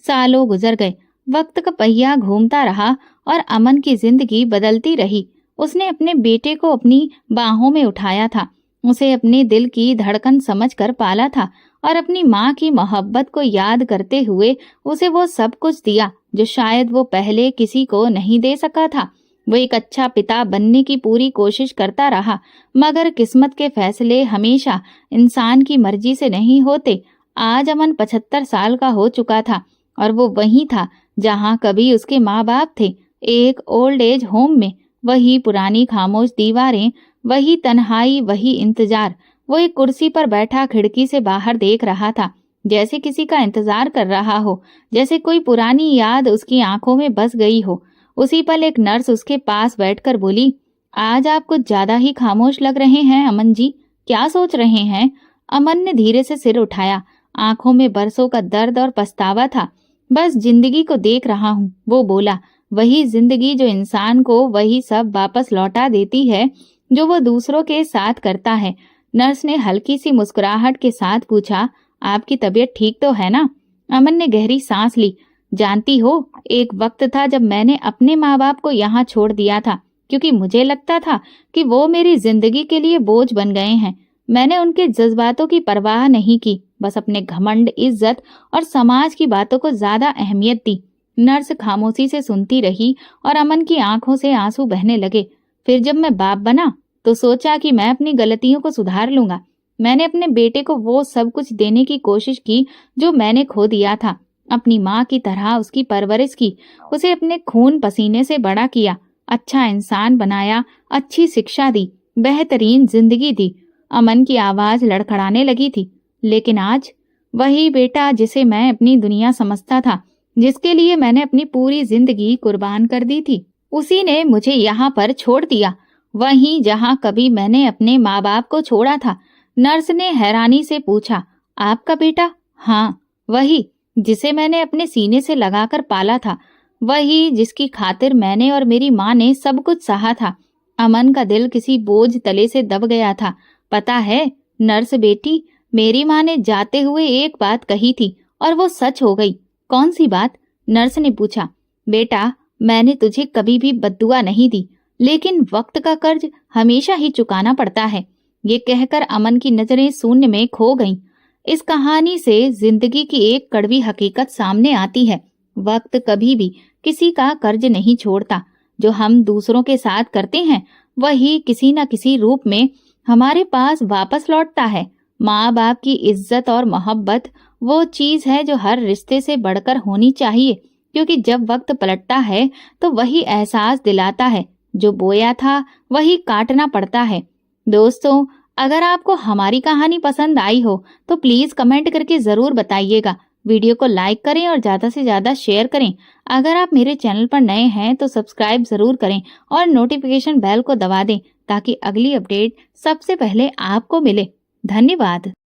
सालों गुजर गए, वक्त का पहिया घूमता रहा और अमन की जिंदगी बदलती रही। उसने अपने बेटे को अपनी बाहों में उठाया था, उसे अपने दिल की धड़कन समझकर पाला था और अपनी माँ की मोहब्बत को याद करते हुए उसे वो सब कुछ दिया जो शायद वो पहले किसी को नहीं दे सका था। वो एक अच्छा पिता बनने की पूरी कोशिश करता रहा, मगर किस्मत के फैसले हमेशा इंसान की मर्जी से नहीं होते। आज अमन 75 साल का हो चुका था और वो वहीं था जहाँ कभी उसके माँ बाप थे, एक ओल्ड एज होम में। वही पुरानी खामोश दीवारें, वही तन्हाई, वही इंतजार। वो एक कुर्सी पर बैठा खिड़की से बाहर देख रहा था, जैसे किसी का इंतजार कर रहा हो, जैसे कोई पुरानी याद उसकी आंखों में बस गई हो। उसी पल एक नर्स उसके पास बैठकर बोली, आज आप कुछ ज्यादा ही खामोश लग रहे हैं अमन जी, क्या सोच रहे हैं? अमन ने धीरे से सिर उठाया। आंखों में बरसों का दर्द और पछतावा था। बस जिंदगी को देख रहा हूँ, वो बोला। वही जिंदगी जो इंसान को वही सब वापस लौटा देती है जो वो दूसरों के साथ करता है। नर्स ने हल्की सी मुस्कुराहट के साथ पूछा, आपकी तबीयत ठीक तो है ना? अमन ने गहरी सांस ली। जानती हो, एक वक्त था जब मैंने अपने माँ बाप को यहाँ छोड़ दिया था, क्योंकि मुझे लगता था कि वो मेरी जिंदगी के लिए बोझ बन गए हैं। मैंने उनके जज्बातों की परवाह नहीं की, बस अपने घमंड, इज्जत और समाज की बातों को ज्यादा अहमियत दी। नर्स खामोशी से सुनती रही और अमन की आंखों से आंसू बहने लगे। फिर जब मैं बाप बना तो सोचा कि मैं अपनी गलतियों को सुधार लूंगा। मैंने अपने बेटे को वो सब कुछ देने की कोशिश की जो मैंने खो दिया था। अपनी माँ की तरह उसकी परवरिश की, उसे अपने खून पसीने से बड़ा किया, अच्छा इंसान बनाया, अच्छी शिक्षा दी, बेहतरीन जिंदगी दी। अमन की आवाज लड़खड़ाने लगी थी। लेकिन आज वही बेटा जिसे मैं अपनी दुनिया समझता था, जिसके लिए मैंने अपनी पूरी जिंदगी कुर्बान कर दी थी, उसी ने मुझे यहाँ पर छोड़ दिया, वहीं जहाँ कभी मैंने अपने माँ बाप को छोड़ा था। नर्स ने हैरानी से पूछा, आपका बेटा? हाँ, वही जिसे मैंने अपने सीने से लगाकर पाला था, वही जिसकी खातिर मैंने और मेरी माँ ने सब कुछ सहा था। अमन का दिल किसी बोझ तले से दब गया था। पता है नर्स बेटी, मेरी माँ ने जाते हुए एक बात कही थी और वो सच हो गई। कौन सी बात? नर्स ने पूछा। बेटा, मैंने तुझे कभी भी बद्दुआ नहीं दी, लेकिन वक्त का कर्ज हमेशा ही चुकाना पड़ता है। ये कहकर अमन की नजरें शून्य में खो गईं। इस कहानी से जिंदगी की एक कड़वी हकीकत सामने आती है। वक्त कभी भी किसी का कर्ज नहीं छोड़ता। जो हम दूसरों के साथ करते हैं, वही किसी न किसी रूप में हमारे पास वापस लौटता है। माँ बाप की इज्जत और मोहब्बत वो चीज है जो हर रिश्ते से बढ़कर होनी चाहिए, क्योंकि जब वक्त पलटता है तो वही एहसास दिलाता है, जो बोया था वही काटना पड़ता है। दोस्तों, अगर आपको हमारी कहानी पसंद आई हो तो प्लीज कमेंट करके जरूर बताइएगा। वीडियो को लाइक करें और ज्यादा से ज्यादा शेयर करें। अगर आप मेरे चैनल पर नए हैं तो सब्सक्राइब जरूर करें और नोटिफिकेशन बेल को दबा दें, ताकि अगली अपडेट सबसे पहले आपको मिले। धन्यवाद।